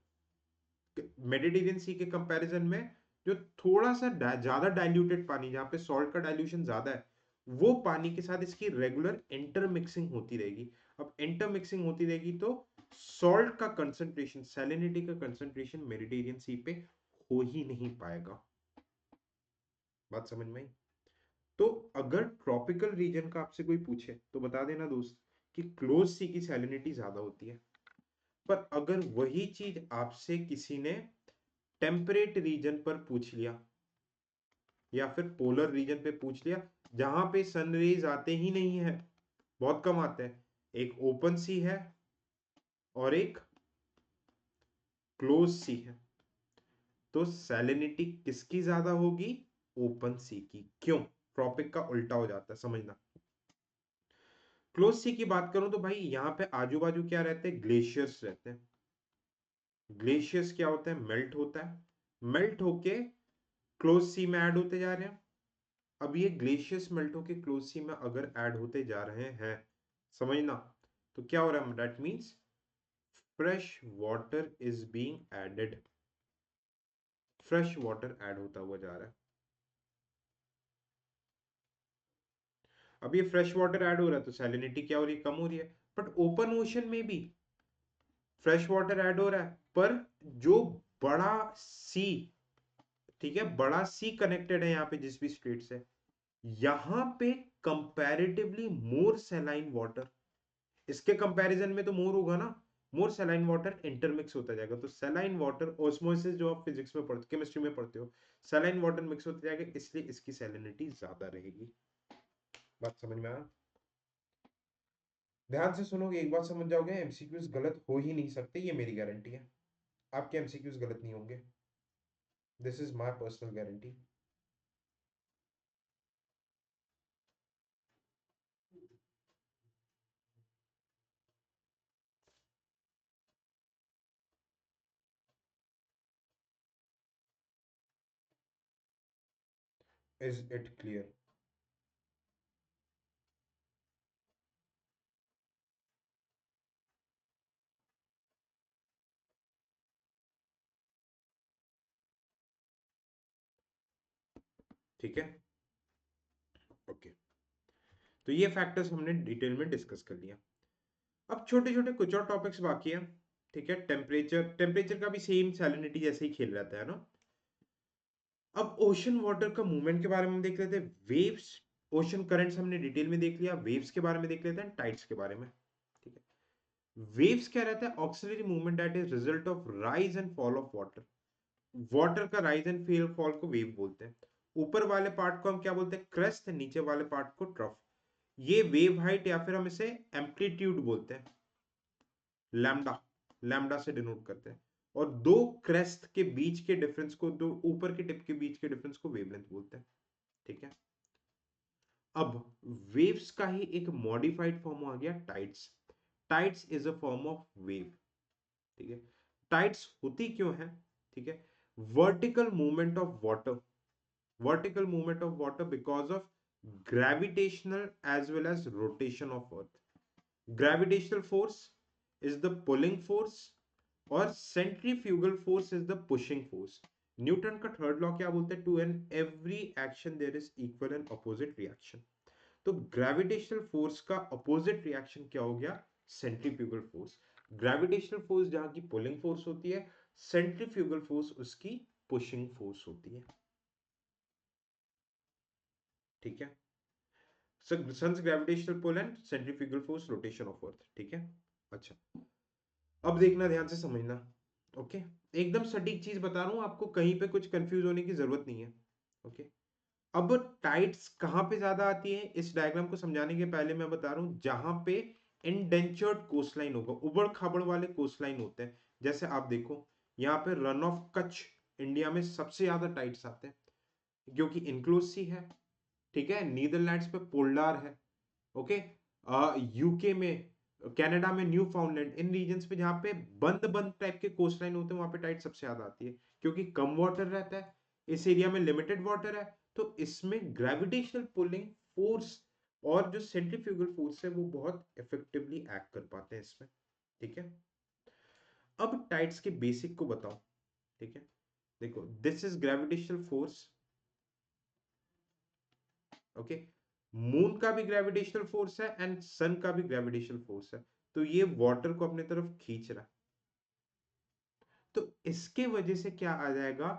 Mediterranean sea के कंपैरिजन में, जो थोड़ा सा ज्यादा डाइल्यूटेड पानी, जहाँ पे सॉल्ट का डाइल्यूशन ज्यादा है, वो पानी के साथ इसकी रेगुलर इंटरमिक्सिंग होती रहेगी। अब इंटरमिक्सिंग होती रहेगी तो सॉल्ट का कंसंट्रेशन, सैलिनिटी का कंसंट्रेशन मेडिटेरियन सी पे हो ही नहीं पाएगा। बात समझ में आई? तो अगर ट्रॉपिकल रीजन का आपसे कोई पूछे तो बता देना दोस्त कि क्लोज सी की सैलिनिटी ज्यादा होती है। पर अगर वही चीज आपसे किसी ने टेम्परेट रीजन पर पूछ लिया या फिर पोलर रीजन पे पूछ लिया जहां पे सन रेज आते ही नहीं है, बहुत कम आते हैं, एक ओपन सी है और एक क्लोज सी है, तो सैलिनिटी किसकी ज्यादा होगी? ओपन सी की। क्यों? ट्रॉपिक का उल्टा हो जाता है, समझना। क्लोज सी की बात करूं तो भाई यहाँ पे आजू बाजू क्या रहते हैं? ग्लेशियर्स रहते हैं। ग्लेशियर्स क्या होता है? मेल्ट होता है, मेल्ट होके क्लोज सी में ऐड होते जा रहे हैं। अब ये ग्लेशियर्स मेल्ट होके क्लोज सी में अगर ऐड होते जा रहे हैं, समझना, तो क्या हो रहा है? That means fresh water is being added, fresh water add होता हुआ जा रहा है। अब ये फ्रेश वाटर ऐड हो रहा है तो सैलिनिटी क्या हो रही है? कम हो रही है। बट ओपन ओशन में भी फ्रेश वाटर ऐड हो रहा है, पर जो बड़ा सी, ठीक है, बड़ा सी कनेक्टेड है यहाँ पे जिस भी स्टेट से, यहां पे कंपैरेटिवली मोर सैलाइन वाटर, इसके कंपैरिजन में तो मोर होगा ना, मोर सैलाइन वाटर इंटरमिक्स होता जाएगा। तो सैलाइन वाटर ऑस्मोसिस जो आप फिजिक्स में पढ़ते, केमिस्ट्री में पढ़ते हो, सैलाइन वाटर मिक्स होता जाएगा, इसलिए इसकी सैलिनिटी ज्यादा रहेगी। बात समझ में आया? ध्यान से सुनोगे एक बात समझ जाओगे, एमसीक्यूज गलत हो ही नहीं सकते, ये मेरी गारंटी है। आपके एमसीक्यूज गलत नहीं होंगे, this is my personal guarantee. Is it clear? ठीक है, ओके। तो ये फैक्टर्स हमने डिटेल में डिस्कस कर लिया। अब छोटे छोटे कुछ और टॉपिक्स बाकी हैं। ठीक है, टेम्परेचर, टेम्परेचर का भी सेम सैलिनिटी जैसे ही खेल रहता है ना। अब ओशन वाटर का मूवमेंट के बारे में देख लेते हैं। वेव्स, ओशन करंट्स हमने डिटेल में देख लिया, वेव्स के बारे में देख लेते हैं, टाइड्स के बारे में। ठीक है, वेव्स क्या रहता है? Auxiliary movement that is result of rise and fall of water. Water का राइज एंड फॉल को वेव बोलते हैं। ऊपर वाले पार्ट को हम क्या बोलते हैं? क्रेस्ट, नीचे वाले पार्ट को ट्रफ। ये वेव हाइट या फिर हम इसे एम्पलीट्यूड बोलते हैं, लैम्डा, लैम्डा से डिनोट करते हैं। और दो क्रेस्ट के बीच के डिफरेंस को, दो ऊपर के टिप के बीच के डिफरेंस को वेवलेंथ बोलते हैं। ठीक है, अब वेव्स का ही एक मॉडिफाइड फॉर्म आ गया, tides. Tides is a form of wave. ठीक है, टाइड्स होती क्यों है? ठीक है, vertical movement of water, vertical movement of water because of gravitational as well as rotation of earth. Gravitational force is the pulling force और centrifugal force is the pushing force. Newton का थर्ड लॉ क्या बोलते हैं? To an every action there is equal and opposite reaction. तो ग्रेविटेशनल फोर्स का अपोजिट रिएक्शन क्या हो गया? Centrifugal force. ग्रेविटेशनल फोर्स जहां की पुलिंग फोर्स होती है, सेंट्रीफ्यूगल फोर्स उसकी पुशिंग फोर्स होती है। ठीक है, sun's gravitational pull and centrifugal force rotation of earth। ठीक है, अच्छा, अब देखना, ध्यान से समझना। ओके, एकदम सटीक चीज बता रहा हूं आपको, कहीं पे कुछ कंफ्यूज होने की जरूरत नहीं है। ओके, अब टाइड्स कहां पे ज्यादा आती है, इस डायग्राम को समझाने के पहले मैं बता रहा हूं, जहां पे इंडेंचर्ड कोस्टलाइन होगा, उबड़ खाबड़ वाले कोस्टलाइन होते हैं। जैसे आप देखो, यहाँ पे रन ऑफ कच्छ इंडिया में सबसे ज्यादा टाइड्स आते हैं, क्योंकि इनक्लोज सी है। ठीक है, नीदरलैंड्स पे पोलडार है। ओके, यूके में, कनाडा में न्यू फाउंडलैंड, इन रीजन्स पे जहाँ पे बंद बंद टाइप के कोस्ट लाइन होते हैं, वहां पे टाइड सबसे ज्यादा आती है, क्योंकि कम वाटर रहता है, इस एरिया में लिमिटेड वाटर है। तो इसमें ग्रेविटेशनल पुलिंग फोर्स और जो सेंट्रीफ्यूगल फोर्स है वो बहुत इफेक्टिवली एक्ट कर पाते हैं इसमें। ठीक है, अब टाइड्स के बेसिक को बताओ। ठीक है, देखो, this is gravitational force. Okay, moon का भी ग्रेविटेशनल फोर्स है एंड सन का भी ग्रेविटेशनल फोर्स है, तो ये वाटर को अपने तरफ खींच रहा है। तो इसके वजह से क्या आ जाएगा?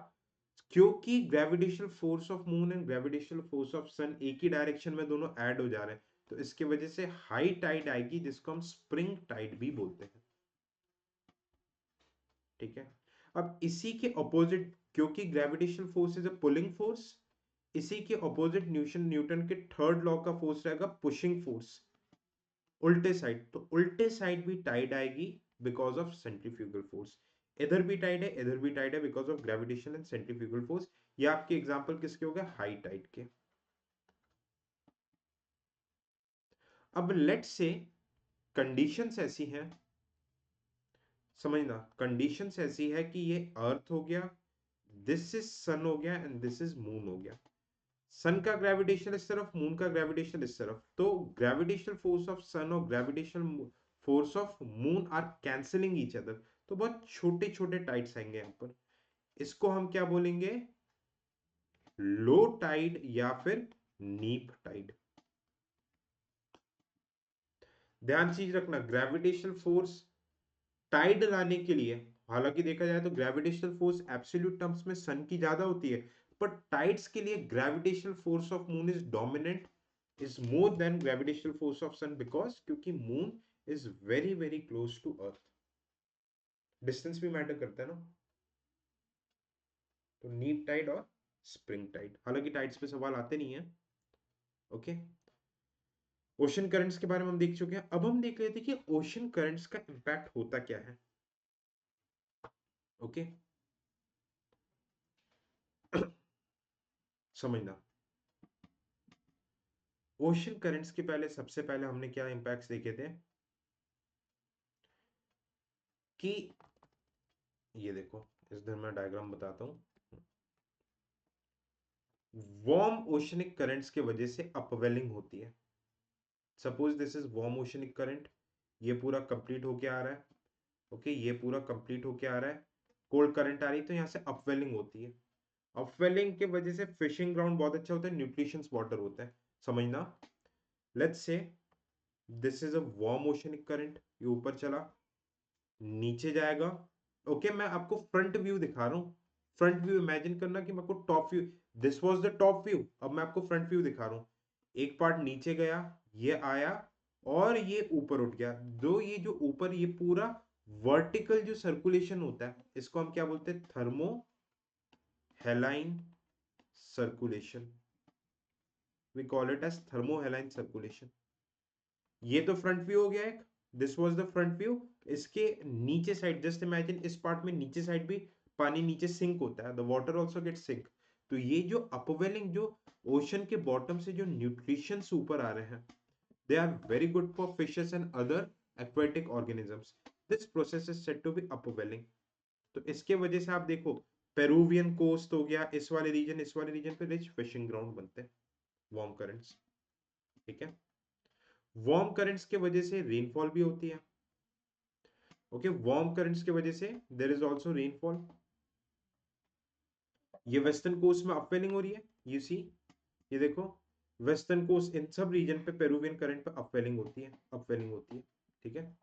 क्योंकि gravitational force of moon and gravitational force of sun एक ही डायरेक्शन में दोनों ऐड हो जा रहे हैं, तो इसके वजह से हाई टाइड आएगी, जिसको हम स्प्रिंग टाइड भी बोलते हैं। ठीक है, अब इसी के ऑपोजिट, क्योंकि gravitational force is a pulling force, इसी के ऑपोजिट न्यूटन के थर्ड लॉ का फोर्स रहेगा पुशिंग फोर्स, उल्टे साइड। तो उल्टे साइड भी टाइड आएगी बिकॉज ऑफ सेंट्रीफ्यूगल फोर्स। इधर भी टाइड है, इधर भी टाइड है because of gravitation and centrifugal force. ये आपके एग्जांपल किसके हो गए? हाई टाइड के। अब लेट्स से कंडीशंस ऐसी हैं, समझना, कंडीशंस ऐसी है कि ये अर्थ हो गया, दिस इज सन हो गया एंड दिस इज मून हो गया। सन का ग्रेविटेशन इस तरफ, मून का ग्रेविटेशन इस तरफ, तो ग्रेविटेशनल फोर्स ऑफ सन और gravitational force of moon are cancelling each other, तो बहुत छोटे छोटे टाइड्स आएंगे यहां पर। इसको हम क्या बोलेंगे? लो टाइड या फिर नीप टाइड। ध्यान चीज रखना, ग्रेविटेशनल फोर्स टाइड लाने के लिए, हालांकि देखा जाए तो ग्रेविटेशनल फोर्स एब्सोल्यूट टर्म्स में सन की ज्यादा होती है, बट टाइड्स के लिए gravitational force of moon is dominant, is more than gravitational force of sun, because क्योंकि moon is very very close to earth, distance भी मैटर करता है ना। तो नीप टाइड और स्प्रिंग टाइड, हालांकि टाइड्स पे सवाल आते नहीं है। ओके, ओशन करंट्स के बारे में हम देख चुके हैं, अब हम देख लेते हैं कि ओशन करंट्स का इंपैक्ट होता क्या है। ओके, समझना, ओशन करंट्स के पहले सबसे पहले हमने क्या इंपैक्ट्स देखे थे कि, ये देखो, इधर मैं डायग्राम बताता हूं। वार्म ओशनिक करंट्स के वजह से अपवेलिंग होती है। Suppose this is warm oceanic current, ये पूरा कंप्लीट होके आ रहा है। ओके, ये पूरा कंप्लीट होके आ रहा है, कोल्ड करंट आ रही है, तो यहाँ से अपवेलिंग होती है। अपवेलिंग के वजह से फिशिंग ग्राउंड बहुत अच्छा होता है, न्यूट्रिशंस वाटर होता है। समझना, let's say this is a warm oceanic current, ये ऊपर चला, नीचे जाएगा। ओके, मैं आपको फ्रंट व्यू दिखा रहा हूँ, फ्रंट व्यू इमेजिन करना कि मैं आपको top view, this was the top view, अब मैं आपको फ्रंट व्यू दिखा रहा हूँ। एक पार्ट नीचे गया, ये आया और ये ऊपर उठ गया, दो ये जो ऊपर ये पूरा वर्टिकल जो सर्कुलेशन होता है, इसको हम क्या बोलते हैं? Thermohaline circulation, we call it as thermohaline circulation. ये तो फ्रंट व्यू हो गया एक, this was the front view. इसके नीचे साइड, जस्ट इमेजिन इस पार्ट में नीचे साइड भी पानी नीचे सिंक होता है, the water also get sink. तो ये जो अपवेलिंग, जो ओशन के बॉटम से जो न्यूट्रिशंस ऊपर आ रहे हैं, they are very good for fishes and other aquatic organisms, this process is said to be upwelling. तो इसके वजह से आप देखो, पेरूवियन कोस्ट हो गया, इस वाले रीजन, इस वाले रीजन पे रिच फिशिंग ग्राउंड बनते हैं, वार्म करंट्स। ठीक है, वार्म करंट्स के वजह से रेनफॉल भी होती है। ओके, वार्म करंट्स की वजह से देयर इज आल्सो रेनफॉल। ये वेस्टर्न कोस्ट में अपवेलिंग हो रही है, यू सी, ये देखो, वेस्टर्न कोस्ट इन सब रीजन पे पेरुवियन करंट पे अपवेलिंग होती है, अपवेलिंग होती है। ठीक है,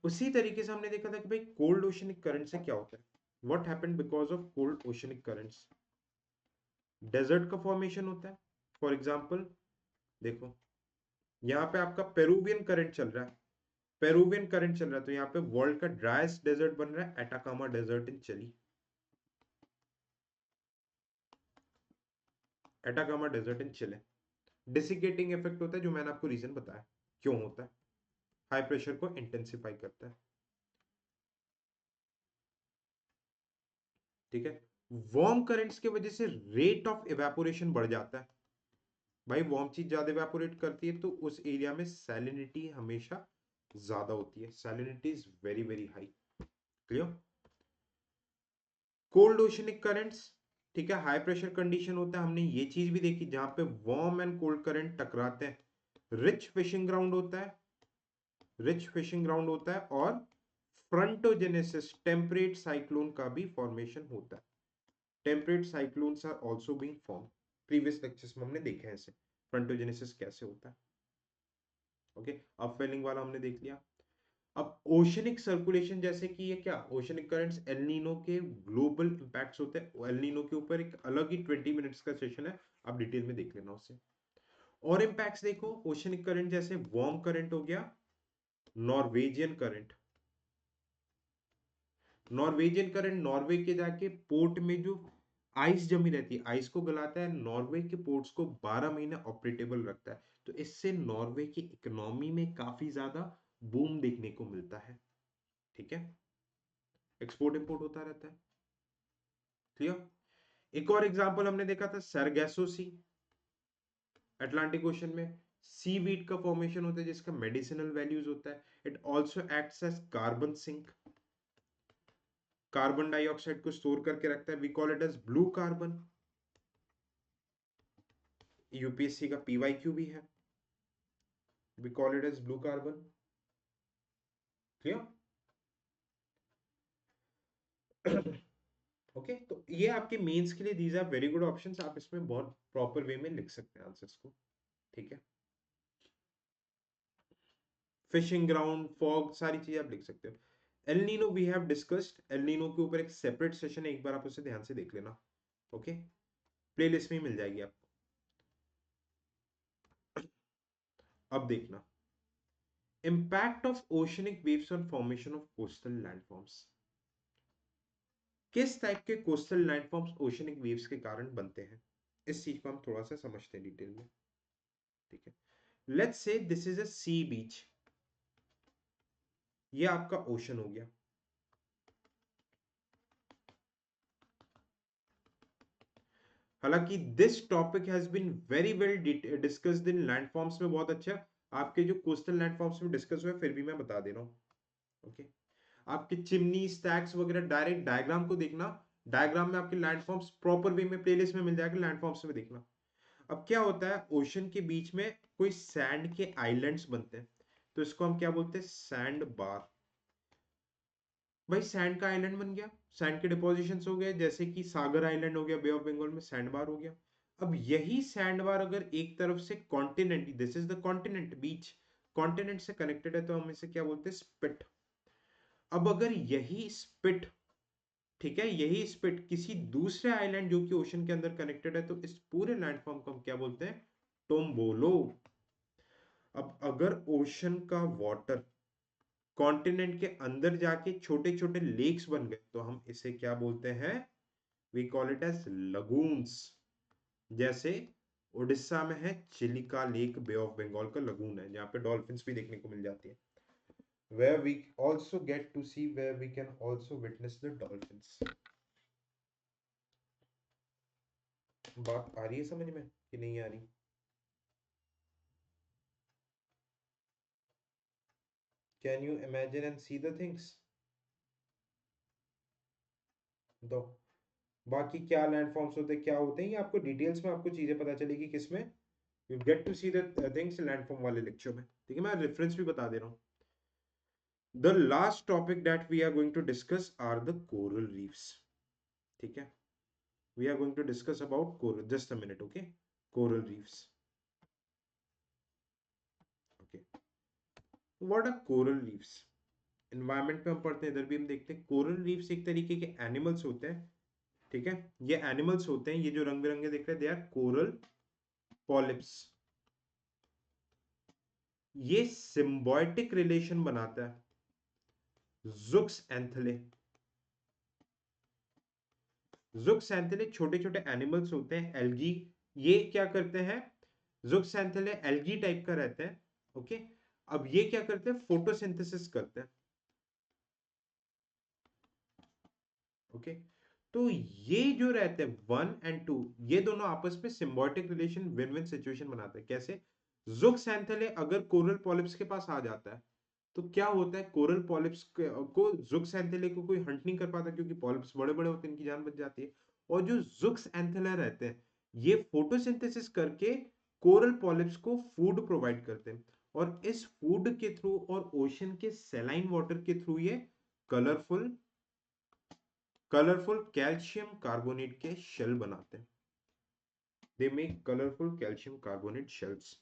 उसी तरीके से हमने देखा था कि भाई कोल्ड ओशनिक करंट से क्या होता है, what happened because of cold oceanic currents. Desert का फॉर्मेशन होता है। फॉर एग्जांपल देखो, यहाँ पे आपका पेरुवियन करंट चल रहा है, पेरुवियन करंट चल रहा है, तो यहाँ पे वर्ल्ड का ड्राइस्ट डेजर्ट बन रहा है, Atacama desert in Chile. Atacama desert in Chile. Desiccating effect होता है, जो मैंने आपको रीजन बताया क्यों होता है, हाई प्रेशर को इंटेंसिफाई करता है। ठीक है, वार्म करंट्स की वजह से रेट ऑफ इवेपोरेशन बढ़ जाता है। भाई वार्म चीज ज्यादा इवेपोरेट करती है, तो उस एरिया में सैलिनिटी हमेशा ज्यादा होती है, salinity is very very high. Clear? Cold oceanic currents, ठीक है, हाई प्रेशर कंडीशन होता है, हमने ये चीज भी देखी जहां पे वार्म एंड कोल्ड करंट टकराते हैं, रिच फिशिंग ग्राउंड होता है, रिच फिशिंग ग्राउंड होता है, और फ्रंटोजेनेसिस, टेम्परेट साइक्लोन का भी फॉर्मेशन होता है। Temperate cyclones are also being form, previous lectures में हमने देखा है इसे, फ्रंटोजेनेसिस कैसे होता है। ओके, अपवेलिंग वाला हमने देख लिया। अब ओशनिक सर्कुलेशन, जैसे कि ये क्या ओशनिक करंट्स एल नीनो के ग्लोबल इंपैक्ट्स होते हैं, एल नीनो के ऊपर एक अलग ही 20 मिनट्स का सेशन है, आप डिटेल में देख लेना उससे। और इंपैक्ट्स देखो ओशनिक करंट, जैसे वार्म करंट हो गया, Norwegian current. Norwegian current Norway के जाके पोर्ट में जो आइस जमी रहती है, आइस को गलाता है, नॉर्वे के पोर्ट्स को 12 महीने ऑपरेटेबल रखता है। तो इससे नॉर्वे की इकोनॉमी में काफी ज्यादा बूम देखने को मिलता है। ठीक है, एक्सपोर्ट इंपोर्ट होता रहता है। क्लियर। एक और एग्जांपल हमने देखा था सरगैसो सी, अटलांटिक ओशन में सी वीट का फॉर्मेशन होता है जिसका मेडिसिनल वैल्यूज होता है। It also acts as carbon sink, carbon dioxide को स्टोर करके रखता है, we call it as blue carbon. UPSC का पीवाईक्यू भी है, we call it as blue carbon. Clear. Okay, तो ये आपके मेंस के लिए these are very good options, आप इसमें बहुत प्रॉपर वे में लिख सकते हैं आंसर्स को। ठीक है, फिशिंग ग्राउंड, फॉग, सारी चीजें आप लिख सकते हो। El Nino we have discussed, El Nino के ऊपर एक सेपरेट सेशन है, एक बार आप उसे ध्यान से देख लेना। ओके, प्लेलिस्ट में ही मिल जाएगी आपको। अब देखना impact of oceanic waves on formation of coastal landforms. किस टाइप के कोस्टल लैंडफॉर्म्स ओशनिक वेव्स के कारण बनते हैं, इस चीज को हम थोड़ा सा समझते हैं डिटेल में। ठीक है, let's say this is a सी बीच, ये आपका ओशन हो गया। हालांकि this topic has been very well discussed in landforms में, बहुत अच्छा आपके जो कोस्टल लैंडफॉर्म्स में डिस्कस हुआ है, फिर भी मैं बता दे रहा हूँ। ओके, आपके चिमनी स्टैक्स वगैरह डायरेक्ट डायग्राम को देखना, डायग्राम में आपके लैंडफॉर्म्स प्रॉपर वे में प्लेलिस्ट में मिल जाएगा, लैंडफॉर्म्स में देखना। अब क्या होता है, ओशन के बीच में कोई सैंड के आइलैंड्स बनते हैं, तो इसको हम क्या बोलते हैं, सैंड बार। भाई सैंड का आइलैंड बन गया, सैंड के डिपोजिशन हो गए, जैसे कि सागर आइलैंड हो गया, बे ऑफ बंगाल में सैंड बार हो गया। अब यही सैंड बार अगर एक तरफ से continent, this is the continent beach, continent से कनेक्टेड है, तो हम इसे क्या बोलते हैं, स्पिट। अब अगर यही स्पिट, ठीक है, यही स्पिट किसी दूसरे आइलैंड जो कि ओशन के अंदर कनेक्टेड है, तो इस पूरे लैंडफॉर्म को हम क्या बोलते हैं, टोम्बोलो। अब अगर ओशन का वाटर कॉन्टिनेंट के अंदर जाके छोटे छोटे लेक्स बन गए, तो हम इसे क्या बोलते हैं, we call it as lagoons. जैसे उड़ीसा में है Chilika lake, bay of Bengal का लगून है, जहाँ पे डॉल्फिन्स भी देखने को मिल जाती है, where we also get to see, where we can also witness the dolphins। बात आ रही है समझ में कि नहीं आ रही? Can you imagine and C the things? दो, बाकी क्या लैंडफॉर्म्स होते हैं, क्या होते हैं, ये आपको डिटेल्स में आपको चीजें पता चलेगी किसमें, you get to see the things landform वाले लेक्चर में। ठीक है, मैं रेफरेंस भी बता दे रहा हूँ। The last topic that we are going to discuss are the coral reefs. ठीक है, we are going to discuss about coral, just a minute, okay? Coral reefs, okay? What are coral reefs? Environment पे हम पढ़ते हैं, इधर भी हम देखते हैं, कोरल रीफ्स एक तरीके के एनिमल्स होते हैं। ठीक है, ये एनिमल्स होते हैं, ये जो रंग बिरंगे दिख रहे हैं, दे आर कोरल पॉलिप्स। ये सिम्बायोटिक रिलेशन बनाता है जुक्स एंथले। जुक्स एंथले छोटे छोटे एनिमल्स होते हैं, एल्गी, ये क्या करते हैं, जुक्स एंथले एल्गी टाइप का रहते हैं। ओके, अब ये क्या करते हैं, फोटोसिंथेसिस करते हैं। ओके, तो ये जो रहते हैं 1 और 2, ये दोनों आपस में symbiotic relation, win win situation बनाते हैं। कैसे, जुक्स एंथेले अगर कोरल पॉलिप्स के पास आ जाता है, तो क्या होता है, कोरल पॉलिप्स को जुक्स एंथेले को कोई हंट नहीं कर पाता, क्योंकि पॉलिप्स बड़े बड़े होते हैं, इनकी जान बच जाती है। और जो जुक्स एंथेला रहते हैं, ये फोटोसिंथेसिस करके कोरल पॉलिप्स को फूड प्रोवाइड करते हैं, और इस फूड के थ्रू और ओशन के सेलाइन वाटर के थ्रू ये कलरफुल कलरफुल कैल्शियम कार्बोनेट के शेल बनाते हैं। They make colourful calcium carbonate shells.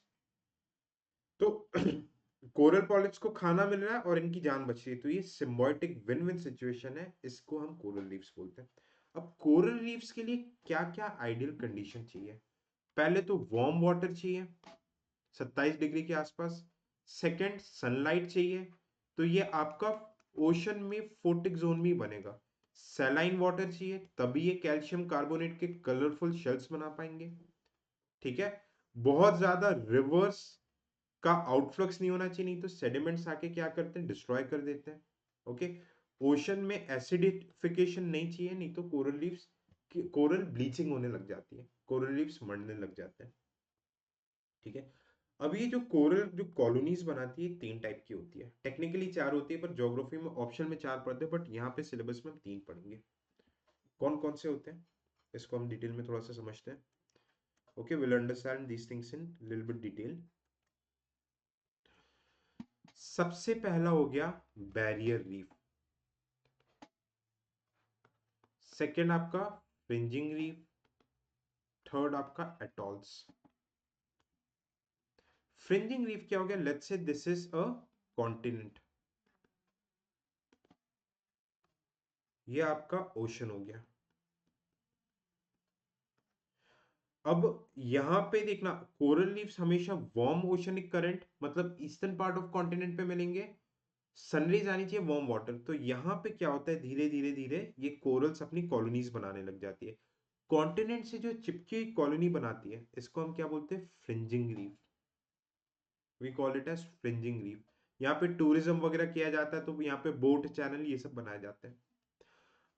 तो कोरल पॉलिप्स को खाना मिल रहा है और इनकी जान बच रही है, तो ये सिम्बायोटिक विन विन सिचुएशन है, इसको हम कोरल रीफ्स बोलते हैं। अब कोरल रीफ्स के लिए क्या क्या आइडियल कंडीशन चाहिए? पहले तो वार्म वाटर चाहिए 27 डिग्री के आसपास। सेकंड, सनलाइट चाहिए, तो ये आपका ओशन में फोटिक जोन में बनेगा। सैलाइन वाटर चाहिए, तभी ये कैल्शियम कार्बोनेट के कलरफुल शेल्स बना पाएंगे। ठीक है। बहुत ज्यादा रिवर्स का आउटफ्लक्स नहीं होना चाहिए, नहीं तो सेडिमेंट्स आके क्या करते हैं, डिस्ट्रॉय कर देते हैं। ओके। ओशन में एसिडिफिकेशन नहीं चाहिए, नहीं तो कोरल लीव्स कोरल ब्लीचिंग होने लग जाती है, कोरल लीव्स मरने लग जाते हैं। ठीक है। अब ये जो कोरल जो कॉलोनीज बनाती है, 3 टाइप की होती है, टेक्निकली 4 होती है, पर ज्योग्राफी में ऑप्शन में 4 पढ़ते हैं, बट यहाँ पे सिलेबस में हम 3 पढ़ेंगे। कौन कौन से होते हैं इसको हम डिटेल में थोड़ा सा समझते हैं। Okay, will understand these things in little bit detail. सबसे पहला हो गया बैरियर रीफ। सेकेंड आपका फ्रिंजिंग रीफ। थर्ड आपका एटॉल्स। फ्रिंजिंग रीफ क्या हो गया? Let's say this is a continent, ये आपका ओशन हो गया। अब यहां पे देखना, कोरल लीव्स हमेशा वार्म ओशनिक करंट, मतलब ईस्टर्न पार्ट ऑफ कॉन्टिनेंट पे मिलेंगे। सनरेज आनी चाहिए वार्म वाटर, तो यहां पे क्या होता है, धीरे धीरे धीरे ये कोरल्स अपनी कॉलोनीज बनाने लग जाती है। कॉन्टिनेंट से जो चिपकी हुई कॉलोनी बनाती है, इसको हम क्या बोलते हैं? Fringing reef. We call it as fringing reef. यहाँ पे टूरिज्म वगैरह किया जाता है, तो यहाँ पे बोट चैनल ये सब बनाए जाते हैं।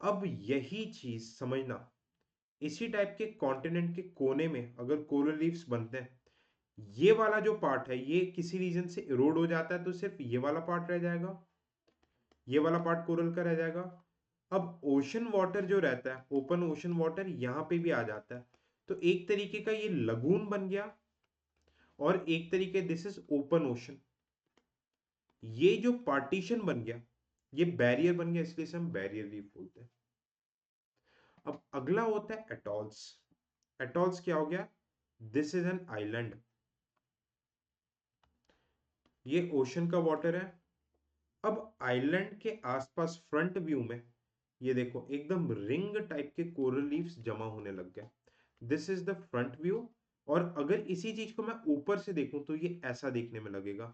अब यही चीज समझना, इसी टाइप के कॉन्टिनेंट के कोने में अगर कोरल रीफ्स बनते हैं, ये वाला जो पार्ट है ये किसी रीजन से इरोड हो जाता है, तो सिर्फ ये वाला पार्ट रह जाएगा, ये वाला पार्ट कोरल का रह जाएगा। अब ओशन वाटर जो रहता है, ओपन ओशन वाटर यहां पे भी आ जाता है, तो एक तरीके का ये लगून बन गया, और एक तरीके दिस इज ओपन ओशन। ये जो पार्टीशन बन गया, ये बैरियर बन गया, इसलिए से हम बैरियर रीफ बोलते हैं। अब अगला होता है एटॉल्स। एटॉल्स क्या हो गया? दिस इज एन आइलैंड, ये ओशन का वाटर है। अब आइलैंड के आसपास फ्रंट व्यू में ये देखो एकदम रिंग टाइप के कोरल लीव्स जमा होने लग गए। This is the front view. और अगर इसी चीज को मैं ऊपर से देखूं तो ये ऐसा देखने में लगेगा।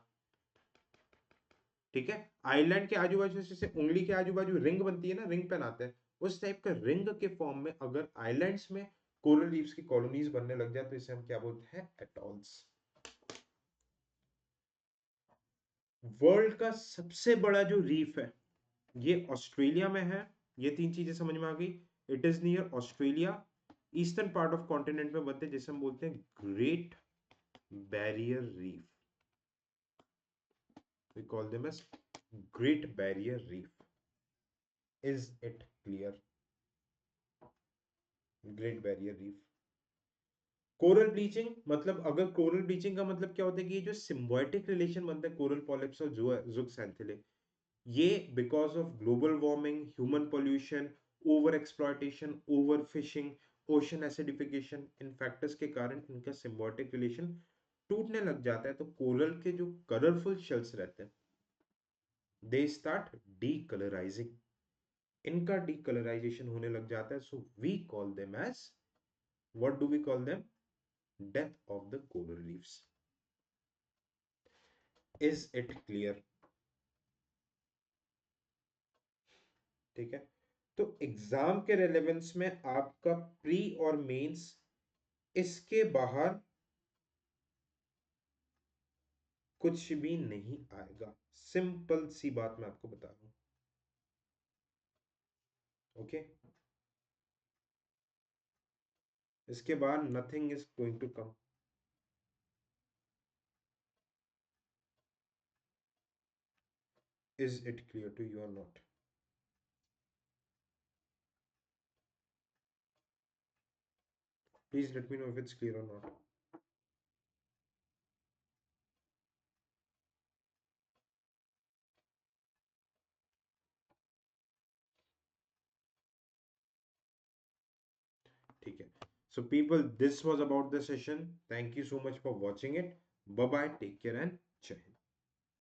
ठीक है। आइलैंड के आजू बाजू, जैसे उंगली के आजू बाजू रिंग बनती है ना, रिंग पहनाते हैं, उस टाइप का रिंग के फॉर्म में अगर आइलैंड्स में कोरल रीफ्स की कॉलोनीज बनने लग जाए, तो इसे हम क्या बोलते हैं? एटॉल्स। वर्ल्ड का सबसे बड़ा जो रीफ है ये ऑस्ट्रेलिया में है। ये 3 चीजें समझ में आ गई। It is near Australia, eastern part of continent में बनते हैं, जिसे हम बोलते हैं great barrier reef. We call them as great barrier reef. Is it clear? Great barrier reef. Coral bleaching, मतलब अगर कोरल ब्लीचिंग का मतलब क्या होता है कि ये जो सिम्बायोटिक रिलेशन बनता है कोरल पॉलिप्स और ज़ुक्स ये because of global warming, human pollution, over exploitation, over fishing, ocean acidification, in factors के कारण इनका सिम्बायोटिक रिलेशन टूटने लग जाता है, तो कोरल के जो कलरफुल शेल्स रहते हैं दे स्टार्ट डीकलराइजिंग, इनका डीकलराइजेशन होने लग जाता है। So we call them as, what do we call them? Death of the coral reefs. Is it clear? ठीक है। तो एग्जाम के रेलेवेंस में आपका प्री और मेंस, इसके बाहर कुछ भी नहीं आएगा। सिंपल सी बात मैं आपको बता रहा हूं। ओके। इसके बाद nothing is going to come. Is it clear to you और not? Please let me know if it's clear और नॉट। ठीक है। So people, this was about the session. Thank you so much for watching it. Bye bye, take care and jai Hind.